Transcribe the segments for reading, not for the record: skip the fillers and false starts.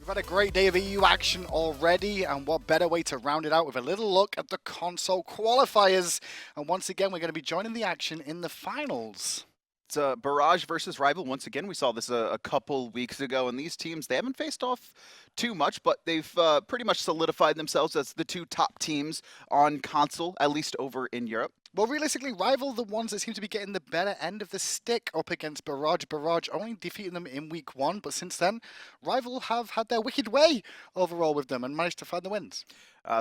We've had a great day of EU action already, and what better way to round it out with a little look at the console qualifiers. And once again, we're going to be joining the action in the finals. It's a Barrage versus Rival. Once again, we saw this a couple weeks ago, and these teams, they haven't faced off too much, but they've pretty much solidified themselves as the two top teams on console, at least over in Europe. Well, realistically, Rival the ones that seem to be getting the better end of the stick up against Barrage. Barrage only defeating them in week 1, but since then, Rival have had their wicked way overall with them and managed to find the wins.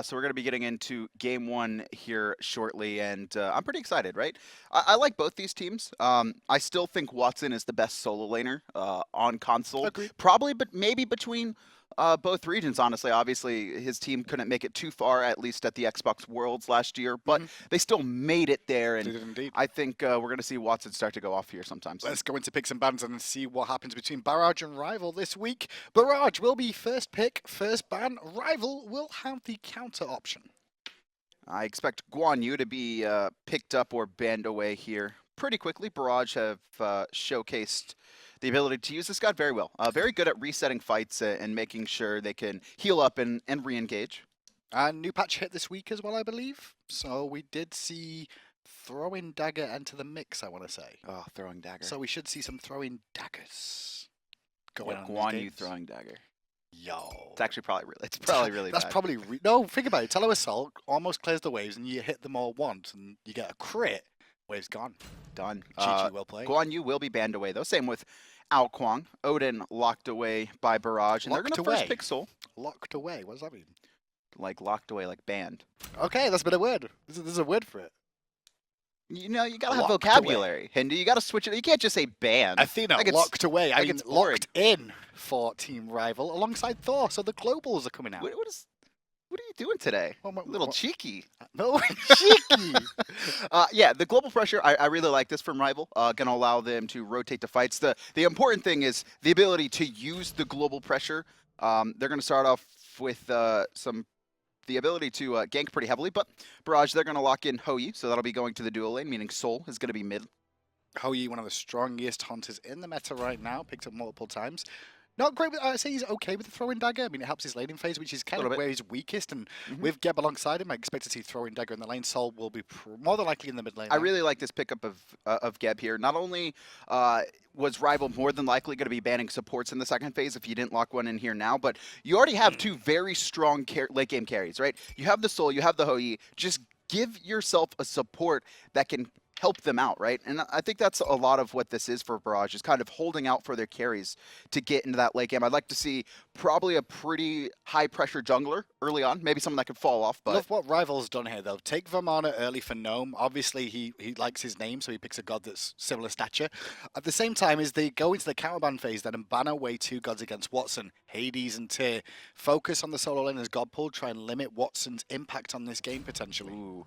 So we're going to be getting into game 1 here shortly, and I'm pretty excited, right? I like both these teams. I still think Watson is the best solo laner on console. Agreed. Probably, but maybe between both regions, honestly. Obviously, his team couldn't make it too far, at least at the Xbox Worlds last year, but they still made it there, and They did indeed. I think we're going to see Watson start to go off here sometimes. Let's go into picks and bans and see what happens between Barrage and Rival this week. Barrage will be first pick, first ban. Rival will have the counter option. I expect Guan Yu to be picked up or banned away here pretty quickly. Barrage have showcased the ability to use this god very well. Very good at resetting fights and making sure they can heal up and re-engage. And new patch hit this week as well, I believe. So we did see throwing dagger enter the mix, I want to say. Oh, throwing dagger. So we should see some throwing daggers going on. Guan Yu throwing dagger. Yo. It's actually probably really. It's probably really That's bad. probably no. Think about it. Tello Assault almost clears the waves, and you hit them all once, and you get a crit. Waves gone. Done. GG, well played. Guan Yu will be banned away though. Same with Ao Kwang. Odin locked away by Barrage, and Locked they're going to away? first pick Soul. Locked away. What does that mean? Like locked away, like banned. Okay, that's been a word. There's a word for it. You know, you gotta have Locked vocabulary, Hindu. You gotta switch it. You can't just say banned. Athena Like it's- locked away. I like mean, it's boring. locked in for Team Rival alongside Thor. So the globals are coming out. What are you doing today? A little cheeky. No, cheeky. Yeah, the global pressure, I really like this from Rival. Gonna allow them to rotate the fights. The important thing is the ability to use the global pressure. They're gonna start off with the ability to gank pretty heavily, but Barrage, they're gonna lock in Hoi, so that'll be going to the dual lane, meaning Soul is gonna be mid. Hoi, one of the strongest hunters in the meta right now, picked up multiple times. Not great with, I'd say he's okay with the throwing dagger. I mean, it helps his laning phase, which is kind of where he's weakest. And with Geb alongside him, I expect to see throwing dagger in the lane. Soul will be more than likely in the mid lane. I really like this pickup of Geb here. Not only was Rival more than likely going to be banning supports in the second phase if you didn't lock one in here now, but you already have two very strong late game carries, right? You have the Soul, you have the Hoi. Just give yourself a support that can help them out, right? And I think that's a lot of what this is for Barrage, is kind of holding out for their carries to get into that late game. I'd like to see probably a pretty high-pressure jungler early on, maybe someone that could fall off. But love what Rival's done here, though. Take Vamana early for Gnome. Obviously, he likes his name, so he picks a god that's similar stature. At the same time, as they go into the counterban phase then and ban away two gods against Watson, Hades and Tyr, focus on the solo lane as god pull, try and limit Watson's impact on this game potentially. Ooh.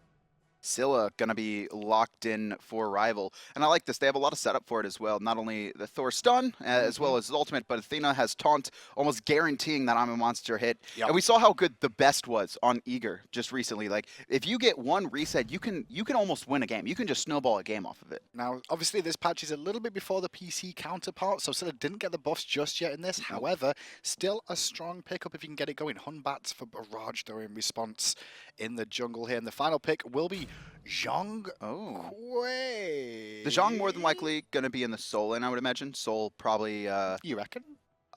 Scylla gonna be locked in for Rival, and I like this. They have a lot of setup for it as well. Not only the Thor stun as well as his ultimate, but Athena has taunt, almost guaranteeing that I'm a monster hit. Yep. And we saw how good the best was on Eager just recently. Like if you get one reset, you can almost win a game. You can just snowball a game off of it. Now, obviously, this patch is a little bit before the PC counterpart, so Scylla didn't get the buffs just yet in this. However, still a strong pickup if you can get it going. Batz for Barrage, though, in response in the jungle here. And the final pick will be Zhong. Oh. Quay. The Zhong more than likely going to be in the Soul lane, I would imagine. Soul probably You reckon?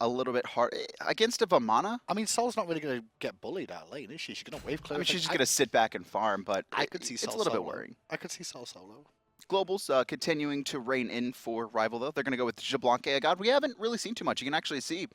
a little bit hard against a Vamana. I mean, Soul's not really going to get bullied out lane, is she? She's going to wave clear. I mean, she's just going to sit back and farm, but I could see it's Soul a little bit solo. worrying. I could see Soul solo. Globals continuing to reign in for Rival, though. They're going to go with Xbalanque, a god we haven't really seen too much. You can actually see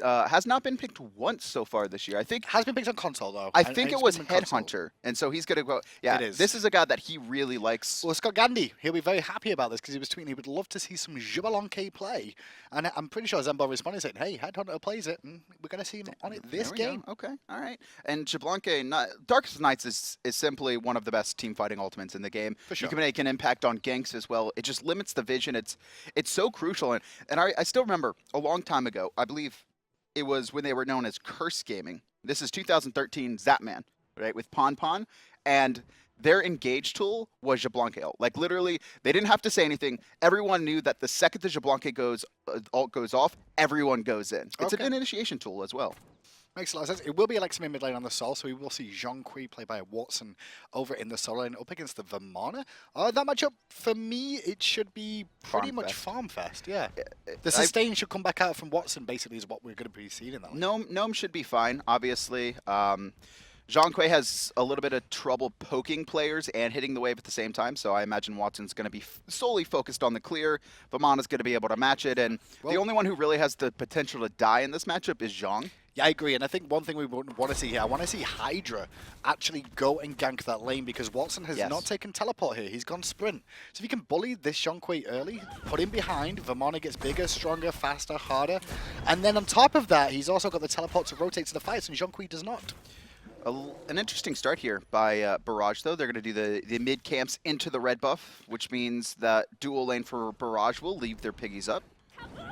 has not been picked once so far this year. I think has been picked on console though. I think it was it's been console. Headhunter, and so he's going to go. Yeah, It is. This is a god that he really likes. Well, Scott Gandhi, he'll be very happy about this because he was tweeting he would love to see some Xbalanque play. And I'm pretty sure Zenborne responded saying, hey, Headhunter plays it, and we're going to see him on it this There we go. game. Okay, all right. And Xbalanque, Darkest Nights is simply one of the best team fighting ultimates in the game. For sure. You can make an impact on ganks as well. It just limits the vision. It's so crucial. And I still remember a long time ago, I believe it was when they were known as Curse Gaming. This is 2013 Zapman, right, with Pon Pon. and their engage tool was JeronRvL ult. Like literally, they didn't have to say anything. Everyone knew that the second the JeronRvL ult goes off, everyone goes in. It's an initiation tool as well. Makes a lot of sense. It will be Elexum in mid lane on the Sol, so we will see Zhong played by Watson over in the solo lane up against the Vamana. That matchup, for me, it should be pretty much farm fest, yeah. The sustain should come back out from Watson, basically, is what we're going to be seeing in that lane. Gnome should be fine, obviously. Zhong has a little bit of trouble poking players and hitting the wave at the same time, so I imagine Watson's going to be solely focused on the clear. Vamana's going to be able to match it, and the only one who really has the potential to die in this matchup is Zhong. Yeah, I agree, and I think one thing we want to see here, I want to see Hydra actually go and gank that lane, because Watson has not taken teleport here. He's gone sprint. So if you can bully this Zhong early, put him behind, Vamana gets bigger, stronger, faster, harder, and then on top of that, he's also got the teleport to rotate to the fights, and Zhong does not. An interesting start here by Barrage, though. They're going to do the mid camps into the red buff, which means that dual lane for Barrage will leave their piggies up.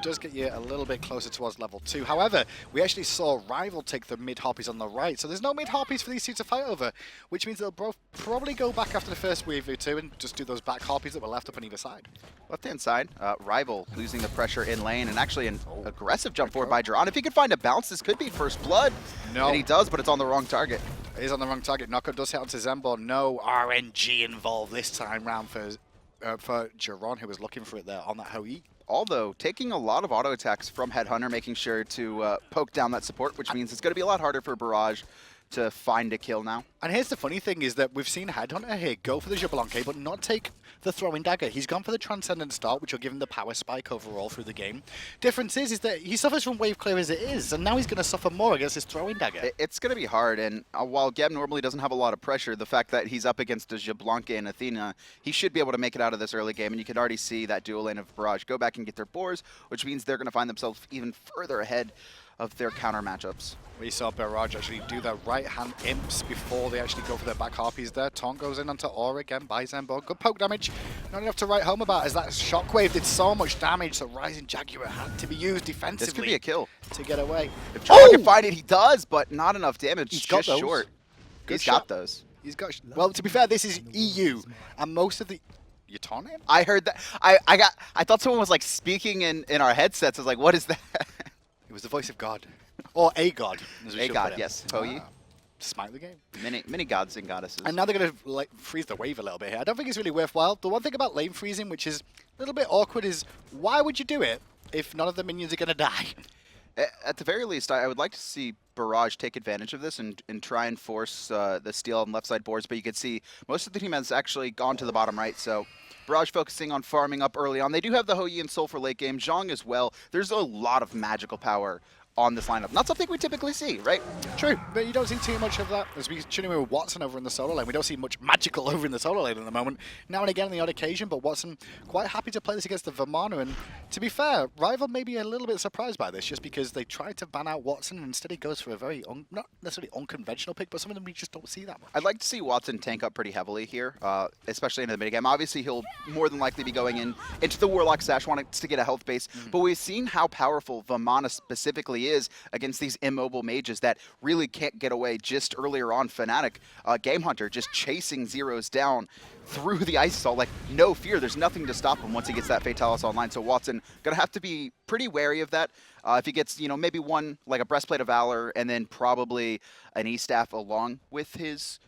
Does get you a little bit closer towards level 2. However, we actually saw Rival take the mid harpies on the right, so there's no mid harpies for these two to fight over, which means they'll both probably go back after the first wave or two and just do those back harpies that were left up on either side. Left-hand side, Rival losing the pressure in lane, and actually an aggressive jump forward by Jeron. If he could find a bounce, this could be first blood. No. And he does, but it's on the wrong target. It is on the wrong target. Knockup does hit onto Zenborne. No RNG involved this time round for Jeron, who was looking for it there on that Hoi. Although, taking a lot of auto attacks from Headhunter, making sure to poke down that support, which means it's going to be a lot harder for Barrage to find a kill now. And here's the funny thing is that we've seen Headhunter here go for the JeronRvL, but not take the throwing dagger. He's gone for the Transcendent start, which will give him the power spike overall through the game. Difference is that he suffers from wave clear as it is, and now he's going to suffer more against his throwing dagger. It's going to be hard, and while Geb normally doesn't have a lot of pressure, the fact that he's up against a JeronRvL and Athena, he should be able to make it out of this early game, and you can already see that dual lane of Barrage go back and get their boars, which means they're going to find themselves even further ahead of their counter matchups. We saw Barrage actually do their right-hand imps before they actually go for their back harpies there. Taunt goes in onto Aura again by Zenborne. Good poke damage. Not enough to write home about, as that shockwave did so much damage, so Rising Jaguar had to be used defensively. This could be a kill. To get away. If Jeron can find it, he does, but not enough damage. He's got those. Short. He's got those. He's got... Well, to be fair, this is EU, and most of the... You taunt him? I heard that. I thought someone was like speaking in our headsets. I was like, what is that? It was the voice of God. Or a god. A god, yes. Hoi. Smite the game. Many gods and goddesses. And now they're going to like freeze the wave a little bit here. I don't think it's really worthwhile. The one thing about lane freezing, which is a little bit awkward, is why would you do it if none of the minions are going to die? At the very least, I would like to see Barrage take advantage of this and try and force the steal on left side boards, but you can see most of the team has actually gone to the bottom right, so Barrage focusing on farming up early on. They do have the Hoi and Soul for late game, Zhong as well. There's a lot of magical power on this lineup. Not something we typically see, right? True, but you don't see too much of that. As we tuning with Watson over in the solo lane, we don't see much magical over in the solo lane at the moment. Now and again on the odd occasion, but Watson quite happy to play this against the Vamana. And to be fair, Rival may be a little bit surprised by this, just because they tried to ban out Watson, and instead he goes for a very, not necessarily unconventional pick, but some of them we just don't see that much. I'd like to see Watson tank up pretty heavily here, especially into the mid game. Obviously, he'll more than likely be going into the Warlock Sash, wanting to get a health base, but we've seen how powerful Vamana specifically is against these immobile mages that really can't get away. Just earlier on, Fnatic, Game Hunter just chasing zeros down through the Ice Assault, like no fear. There's nothing to stop him once he gets that Fatalis online. So Watson gonna have to be pretty wary of that. If he gets, maybe one, like a Breastplate of Valor, and then probably an E-Staff along with his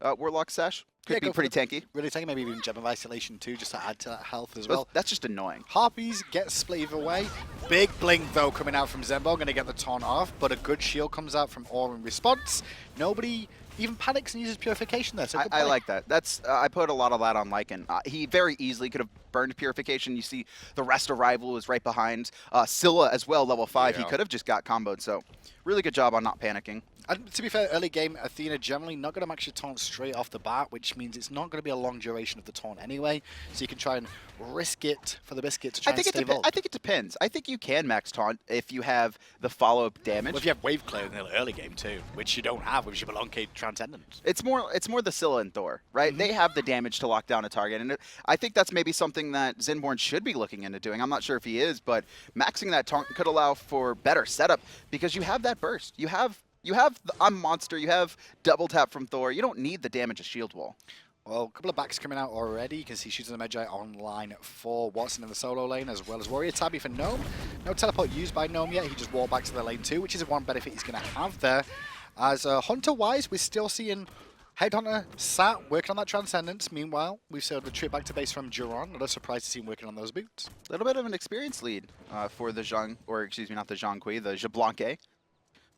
Warlock Sash. Could be pretty tanky. Really tanky, maybe even Gem of Isolation too, just to add to that health as well. That's just annoying. Harpies get split away. Big blink though coming out from Zenborne, going to get the taunt off, but a good shield comes out from Aura in response. Nobody even panics and uses Purification there. So I like that. That's I put a lot of that on Lycan. He very easily could have burned Purification. You see the rest of Rival is right behind. Scylla as well, level 5. Yeah. He could have just got comboed. So really good job on not panicking. And to be fair, early game, Athena generally not going to max your taunt straight off the bat, which means it's not going to be a long duration of the taunt anyway. So you can try and risk it for the biscuit to try and stay involved. I think it depends. I think you can max taunt if you have the follow-up damage. Well, if you have wave clear in the early game too, which you don't have with JeronRvL Transcendent. It's more the Scylla and Thor, right? They have the damage to lock down a target, and I think that's maybe something that Zenborne should be looking into doing. I'm not sure if he is, but maxing that taunt could allow for better setup because you have that burst. You have You have the I'm Monster, you have double tap from Thor. You don't need the damage of Shield Wall. Well, a couple of backs coming out already. You can see Shooting the Magi online for Watson in the solo lane, as well as Warrior Tabby for Gnome. No teleport used by Gnome yet. He just walked back to the lane too, which is one benefit he's going to have there. As Hunter-wise, we're still seeing Headhunter sat working on that Transcendence. Meanwhile, we've saw the trip back to base from Jeron. Not a surprise to see him working on those boots. A little bit of an experience lead for the Zhong, or excuse me, not the Zhong Kui, the Xbalanque.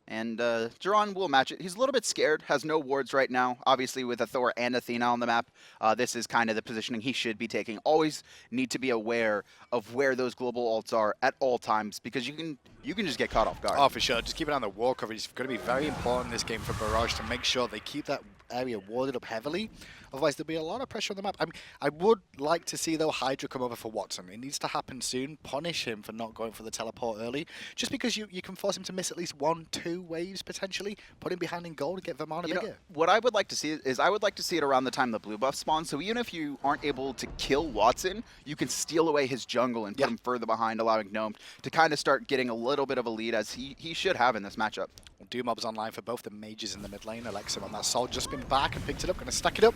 And Jeron will match it. He's a little bit scared, has no wards right now. Obviously, with a Thor and Athena on the map, this is kind of the positioning he should be taking. Always need to be aware of where those global ults are at all times, because you can just get caught off guard. Oh, for sure. Just keep it on the wall coverage. It's going to be very important in this game for Barrage to make sure they keep that area warded up heavily. Otherwise, there'll be a lot of pressure on the map. I mean, I would like to see, though, Hydra come over for Watson. It needs to happen soon. Punish him for not going for the teleport early. Just because you can force him to miss at least 1-2 waves, potentially. Put him behind in gold and get Vamana bigger. What I would like to see is I would like to see it around the time the blue buff spawns. So even if you aren't able to kill Watson, you can steal away his jungle and put him further behind, allowing Gnome to kind of start getting a little bit of a lead, as he should have in this matchup. Mob's online for both the mages in the mid lane. Elexum on that soul just been back and picked it up. Going to stack it up.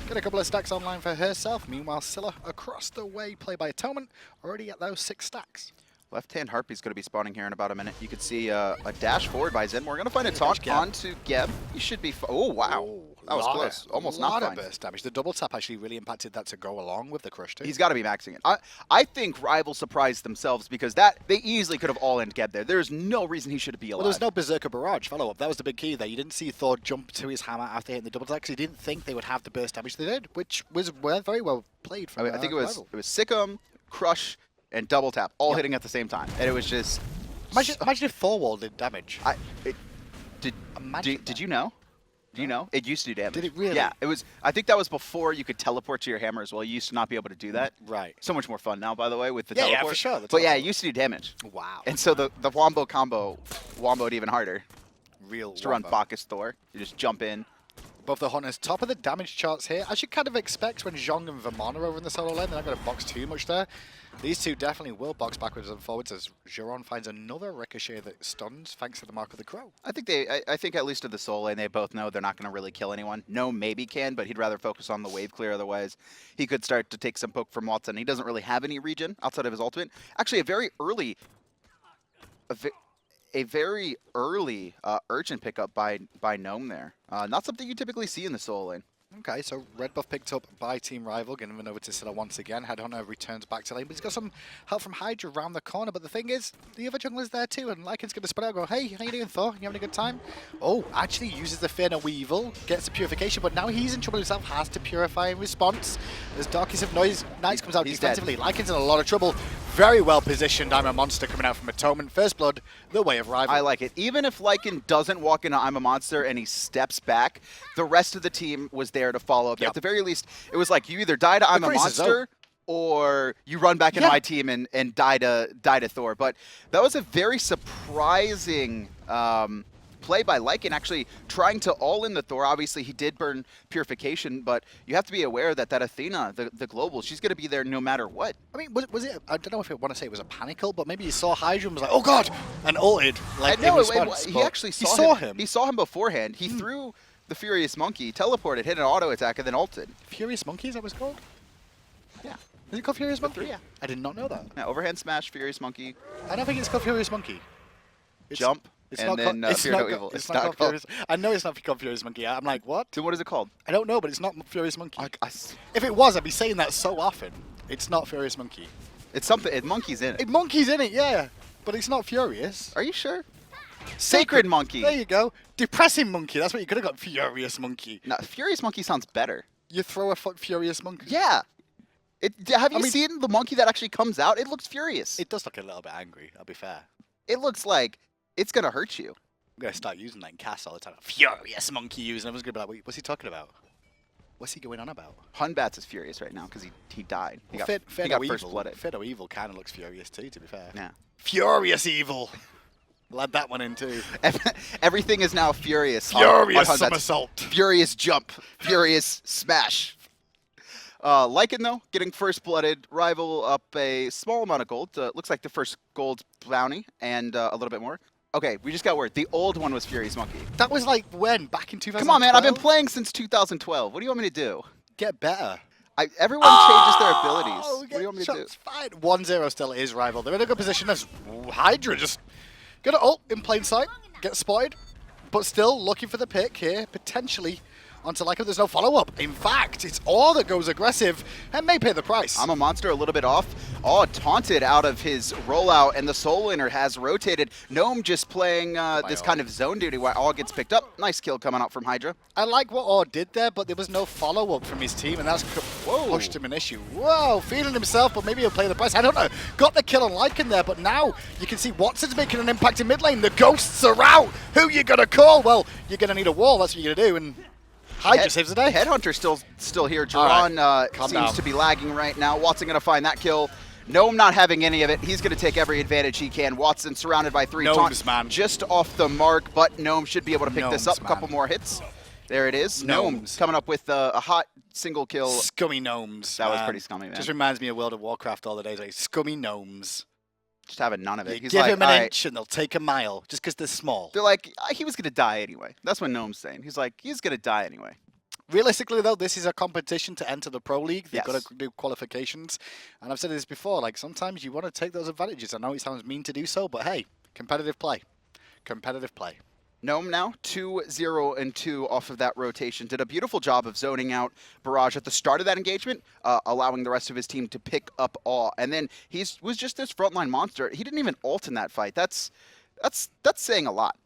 Get a couple of stacks online for herself. Meanwhile, Scylla across the way, played by Atonement, already at those 6 stacks. Left-hand Harpy's going to be spawning here in about a minute. You can see a dash forward by Zen. We're going to find a taunt onto Geb. He should be... Oh, wow. That was close. Almost not fine. Burst damage. The double tap actually really impacted that to go along with the crush too. He's got to be maxing it. I think Rival surprised themselves, because they easily could have all-end Geb there. There's no reason he should be alive. Well, there was no Berserker Barrage follow-up. That was the big key there. You didn't see Thor jump to his hammer after hitting the double tap, because he didn't think they would have the burst damage they did, which was very well played from I think it was Rival. Sikkim, Crush, and double tap, all hitting at the same time. And it was just... Imagine if Thor wall did damage. Did you know? Do you know? It used to do damage. Did it really? Yeah, it was. I think that was before you could teleport to your hammer as well. You used to not be able to do that. Right. So much more fun now, by the way, with the teleport. Yeah, for sure. But yeah, it used to do damage. Wow. And so the Wombo combo womboed even harder. Real Just to run Bacchus Thor. You just jump in. Both the Hunters, top of the damage charts here. As you kind of expect when Zhong and Vamana are over in the solo lane, they're not going to box too much there. These two definitely will box backwards and forwards as Jeron finds another ricochet that stuns thanks to the Mark of the Crow. I think at least to the soul lane, they both know they're not going to really kill anyone. No, maybe can, but he'd rather focus on the wave clear. Otherwise, he could start to take some poke from Watson. He doesn't really have any regen outside of his ultimate. Actually, a very early urgent pickup by Gnome there. Not something you typically see in the soul lane. Okay, so red buff picked up by Team Rival, getting him over to Scylla once again. Headhunter returns back to lane, but he's got some help from Hydra around the corner. But the thing is, the other jungler's there too, and Lycan's going to spread out and go, hey, how you doing, Thor? You having a good time? Oh, actually uses the Fear No Evil, gets the Purification, but now he's in trouble himself, has to Purify in response. As Darkest of Nights comes out defensively. Lycan's in a lot of trouble. Very well positioned. I'm a Monster coming out from Atonement. First Blood, the way of Rival. I like it. Even if Lycan doesn't walk into I'm a Monster and he steps back, the rest of the team was there to follow up. Yep. At the very least, it was like you either die to I'm a Monster or you run back into my team and die to Thor. But that was a very surprising play by Lycan, actually trying to all in the Thor. Obviously, he did burn Purification, but you have to be aware that Athena, the global, she's going to be there no matter what. I mean, was it, I don't know if I want to say it was a panic ult, but maybe he saw Hydra and was like, oh god, and ulted. Like, he actually saw him. He saw him beforehand. He threw the Furious Monkey, teleported, hit an auto attack, and then ulted. Furious Monkey, is that what it's called? Yeah. Is it called Furious Monkey? Yeah. I did not know that. Yeah, overhand smash, Furious Monkey. I don't think it's called Furious Monkey. Jump. It's and not then it's Fear not No Evil. It's not called Furious. I know it's not called Furious Monkey. I'm like, what? So what is it called? I don't know, but it's not Furious Monkey. If it was, I'd be saying that so often. It's not Furious Monkey. It's something. Monkey's in it. Monkey's in it, yeah. But it's not Furious. Are you sure? Sacred Monkey. There you go. Depressing Monkey. That's what you could have got. Furious Monkey. No, Furious Monkey sounds better. You throw a Furious Monkey. Yeah. Have you seen the monkey that actually comes out? It looks furious. It does look a little bit angry, I'll be fair. It looks like it's going to hurt you. I'm going to start using that in cast all the time. Furious Monkey use. And everyone's going to be like, wait, what's he talking about? What's he going on about? Batz is furious right now because he died. He got first blooded. Fear No Evil kind of looks furious too, to be fair. Yeah. Furious Evil. I'll add that one in too. Everything is now furious. Furious somersault. Furious jump. Furious smash. Lycan, though, getting first blooded. Rival up a small amount of gold. Looks like the first gold bounty and a little bit more. Okay, we just got word. The old one was Furious Monkey. That was like when? Back in 2012? Come on, man. I've been playing since 2012. What do you want me to do? Get better. Everyone changes their abilities. Oh, What do you want me to do? Fine. 1-0 still is rival. They're in a good position as Hydra just gonna ult in plain sight, get spotted, but still looking for the pick here, potentially onto Lycan. There's no follow-up. In fact, it's all that goes aggressive and may pay the price. I'm a monster a little bit off. Oh, taunted out of his rollout, and the Soul Winner has rotated. Gnome just playing this kind of zone duty where all gets picked up. Nice kill coming out from Hydra. I like what Orr did there, but there was no follow-up from his team, and that's pushed him an issue. Whoa, feeling himself, but maybe he'll play the price. I don't know. Got the kill on Lycan there, but now you can see Watson's making an impact in mid lane. The ghosts are out. Who you gonna call? Well, you're gonna need a wall. That's what you're gonna do. And Hydra saves the day. Headhunter still here. Jeron seems to be lagging right now. Watson gonna find that kill. Gnome not having any of it. He's going to take every advantage he can. Watson surrounded by 3 taunts. Just off the mark, but Gnome should be able to pick this up. A couple more hits. There it is. Gnomes coming up with a hot single kill. Scummy gnomes. That was pretty scummy, man. Just reminds me of World of Warcraft all the days. Like, scummy gnomes. Just having none of it. He's give him an inch and they'll take a mile just because they're small. They're like, he was going to die anyway. That's what Gnome's saying. He's like, he's going to die anyway. Realistically, though, this is a competition to enter the Pro League. They've got to do qualifications. And I've said this before, like, sometimes you want to take those advantages. I know it sounds mean to do so, but hey, competitive play. Competitive play. Gnome now 2-0-2 off of that rotation. Did a beautiful job of zoning out Barrage at the start of that engagement, allowing the rest of his team to pick up Awe. And then he was just this frontline monster. He didn't even ult in that fight. That's saying a lot.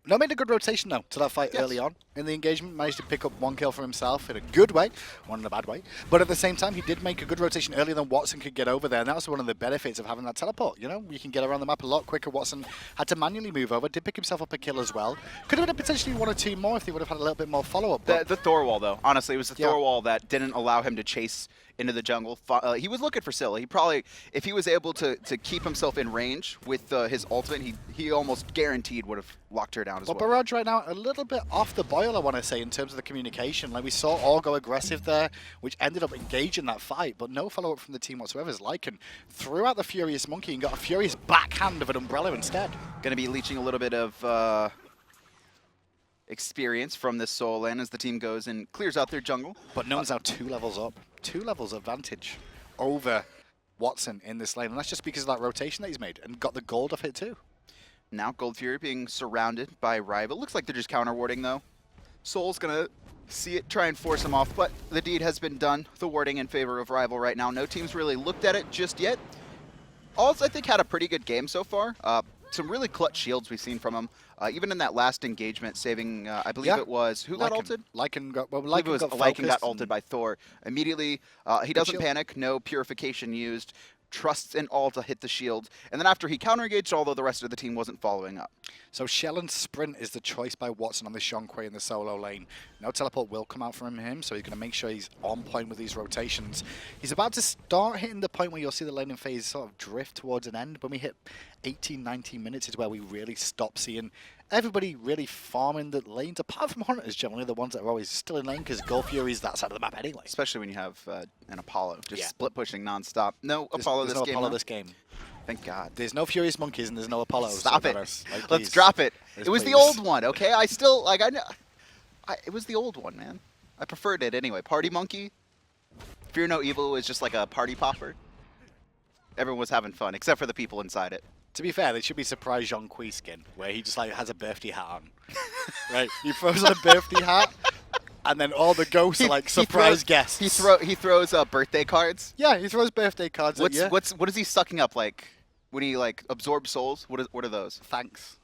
No, made a good rotation, though, to that fight early on in the engagement. Managed to pick up 1 kill for himself in a good way, one in a bad way. But at the same time, he did make a good rotation earlier than Watson could get over there. And that was one of the benefits of having that teleport. You know, you can get around the map a lot quicker. Watson had to manually move over, did pick himself up a kill as well. Could have been potentially 1 or 2 more if they would have had a little bit more follow-up. The Thor wall, though. Honestly, it was the Thor wall that didn't allow him to chase into the jungle. He was looking for Scylla. He probably, if he was able to keep himself in range with his ultimate, he almost guaranteed would have locked her down as well. Barrage right now, a little bit off the boil, I want to say, in terms of the communication. Like, we saw all go aggressive there, which ended up engaging that fight, but no follow-up from the team whatsoever as Lycan threw out the Furious Monkey and got a Furious backhand of an Umbrella instead. Going to be leeching a little bit of experience from this Soul Lane as the team goes and clears out their jungle. But Gnome's now 2 levels up. 2 levels advantage over Watson in this lane. And that's just because of that rotation that he's made and got the gold off it too. Now Gold Fury being surrounded by Rival. Looks like they're just counter warding though. Soul's gonna see it, try and force him off, but the deed has been done. The warding in favor of Rival right now. No team's really looked at it just yet. Alls, I think, had a pretty good game so far. Some really clutch shields we've seen from him. Even in that last engagement, saving, I believe it was, who got ulted? Lycan got, well, Lycan got ulted by Thor. Immediately, he doesn't panic, no purification used, trusts in all to hit the shield. And then after he counter-engaged, although the rest of the team wasn't following up. So Shell and Sprint is the choice by Watson on the Zhong in the solo lane. No teleport will come out from him, so he's going to make sure he's on point with these rotations. He's about to start hitting the point where you'll see the laning phase sort of drift towards an end. When we hit 18, 19 minutes is where we really stop seeing everybody really farming the lanes, apart from Hunters, generally the ones that are always still in lane, because Gold Fury's that side of the map anyway. Especially when you have an Apollo, just split pushing non-stop. No Apollo this game. Apollo this game. Thank God. There's no Furious Monkeys and there's no Apollo. Stop it. Like, let's drop it. It was the old one, okay? I still, like, I know. It was the old one, man. I preferred it anyway. Party Monkey. Fear No Evil was just like a party popper. Everyone was having fun, except for the people inside it. To be fair, they should be surprised Zhong skin, where he just like has a birthday hat on. Right? He throws on a birthday hat, and then all the ghosts are like surprise guests. He throws birthday cards. Yeah, he throws birthday cards at you. What is he sucking up like when he like absorbs souls? What are those? Thanks.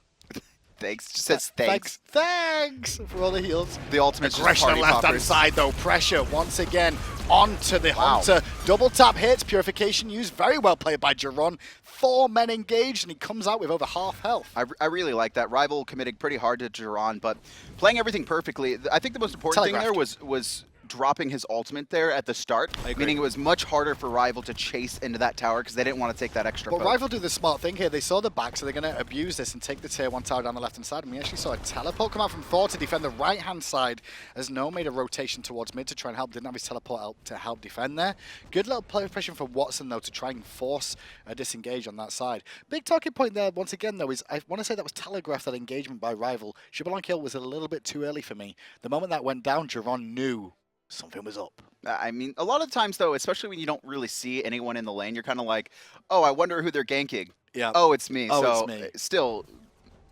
Thanks. Just says thanks. Thanks for all the heals. The ultimate aggression on left hand side though. Pressure once again onto the Hunter. Double tap hits. Purification used. Very well played by Jeron. 4 men engaged and he comes out with over half health. I really like that. Rival committing pretty hard to Jeron, but playing everything perfectly. I think the most important thing there was dropping his ultimate there at the start, meaning it was much harder for Rival to chase into that tower because they didn't want to take that extra Well, poke. Rival do the smart thing here. They saw the back, so they're going to abuse this and take the tier 1 tower down the left-hand side. And we actually saw a teleport come out from Thor to defend the right-hand side as Gnome made a rotation towards mid to try and help. Didn't have his teleport out to help defend there. Good little play pressure for Watson, though, to try and force a disengage on that side. Big talking point there, once again, though, is I want to say that was telegraphed, that engagement by Rival. Xbalanque was a little bit too early for me. The moment that went down, Jeron knew something was up. I mean, a lot of times, though, especially when you don't really see anyone in the lane, you're kind of like, oh, I wonder who they're ganking. Yeah. Oh, it's me. Oh, so it's me. Still,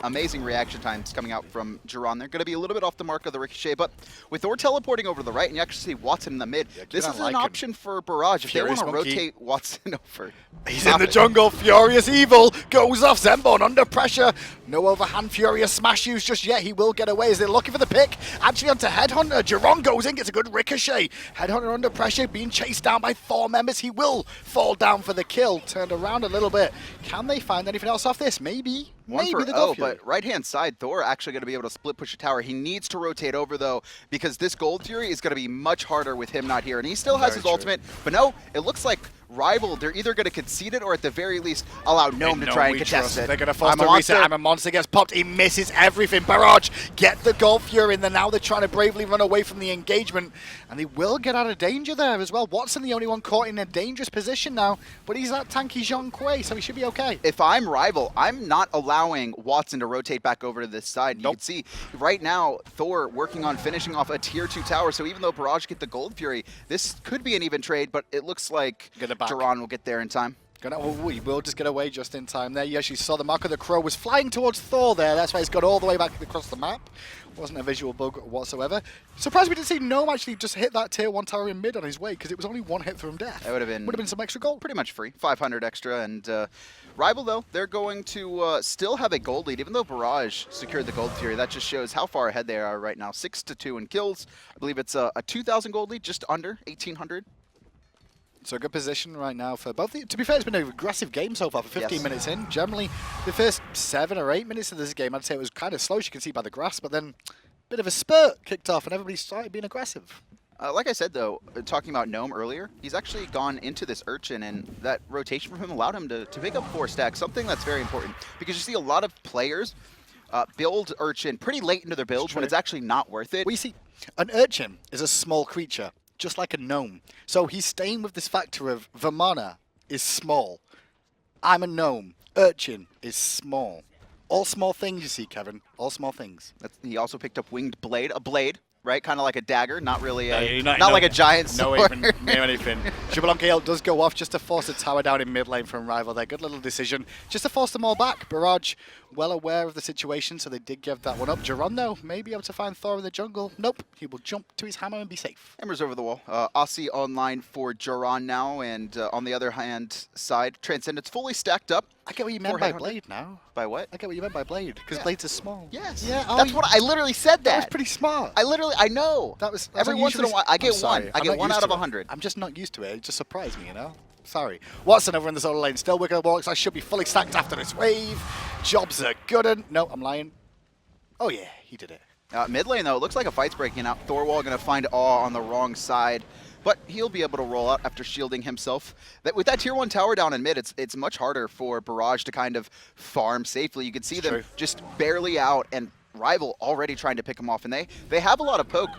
amazing reaction times coming out from Jeron. They're going to be a little bit off the mark of the ricochet, but with Thor teleporting over to the right, and you actually see Watson in the mid, this is an option for Barrage. If they want to rotate Watson over. He's in the jungle. Furious Evil goes off. Zenborne under pressure. No overhand Furious smash use just yet. He will get away as they're looking for the pick. Actually onto Headhunter. Jeron goes in, gets a good ricochet. Headhunter under pressure, being chased down by 4 members. He will fall down for the kill. Turned around a little bit. Can they find anything else off this? Maybe. Maybe the Gold Fury. But right-hand side, Thor actually going to be able to split push a tower. He needs to rotate over, though, because this Gold Fury is going to be much harder with him not here. And he still has his ultimate, but no, it looks like Rival, they're either going to concede it or at the very least allow Gnome to try and contest it. They're going to force the reset. I'm a monster gets popped. He misses everything. Barrage get the Gold Fury, and then now they're trying to bravely run away from the engagement. And they will get out of danger there as well. Watson, the only one caught in a dangerous position now, but he's that tanky Zhong, so he should be okay. If I'm Rival, I'm not allowing Watson to rotate back over to this side. You can see right now Thor working on finishing off a tier 2 tower, so even though Barrage get the Gold Fury, this could be an even trade, but it looks like Jeron will get there in time. We will just get away just in time there. You actually saw the mark of the crow was flying towards Thor there. That's why he's got all the way back across the map. Wasn't a visual bug whatsoever. Surprised we didn't see Gnome actually just hit that tier 1 tower in mid on his way, because it was only 1 hit from death. That would have been some extra gold. Pretty much free. 500 extra. And Rival, though, they're going to still have a gold lead, even though Barrage secured the Gold Fury. That just shows how far ahead they are right now. 6-2 in kills. I believe it's a 2,000 gold lead, just under 1,800. So a good position right now for both. To be fair, it's been an aggressive game so far for 15 minutes in. Generally, the first 7 or 8 minutes of this game, I'd say it was kind of slow, as you can see by the grass, but then a bit of a spurt kicked off and everybody started being aggressive. Like I said, though, talking about Gnome earlier, he's actually gone into this Urchin, and that rotation from him allowed him to pick up 4 stacks, something that's very important, because you see a lot of players build Urchin pretty late into their builds when it's actually not worth it. We see an Urchin is a small creature, just like a Gnome. So he's staying with this factor of Vamana is small. I'm a Gnome. Urchin is small. All small things, you see, Kevin. All small things. He also picked up Winged Blade, a blade, right? Kind of like a dagger, not really a, not like a giant sword. No anything. JeronRvL does go off just to force a tower down in mid lane from Rival there. Good little decision. Just to force them all back. Barrage, well aware of the situation, so they did give that one up. Jeron, though, may be able to find Thor in the jungle. Nope. He will jump to his hammer and be safe. Hammer's over the wall. Aussie online for Jeron now, and on the other hand side, Transcendence fully stacked up. I get what you meant by Blade now. By what? I get what you meant by Blade, because blades are small. Yes. Yeah. That's what I literally said. That was pretty smart. I know. That was every once in a while. I get one. I get 1 out of 100. I'm just not used to it. It just surprised me, you know. Sorry. Watson over in the solo lane, still wicked walks. I should be fully stacked after this wave. Jobs are good. No, I'm lying. Oh yeah, he did it. Mid lane though, it looks like a fight's breaking out. Thorwall gonna find Awe on the wrong side, but he'll be able to roll out after shielding himself. With that tier 1 tower down in mid, it's much harder for Barrage to kind of farm safely. You can see them just barely out, and Rival already trying to pick him off, and they have a lot of poke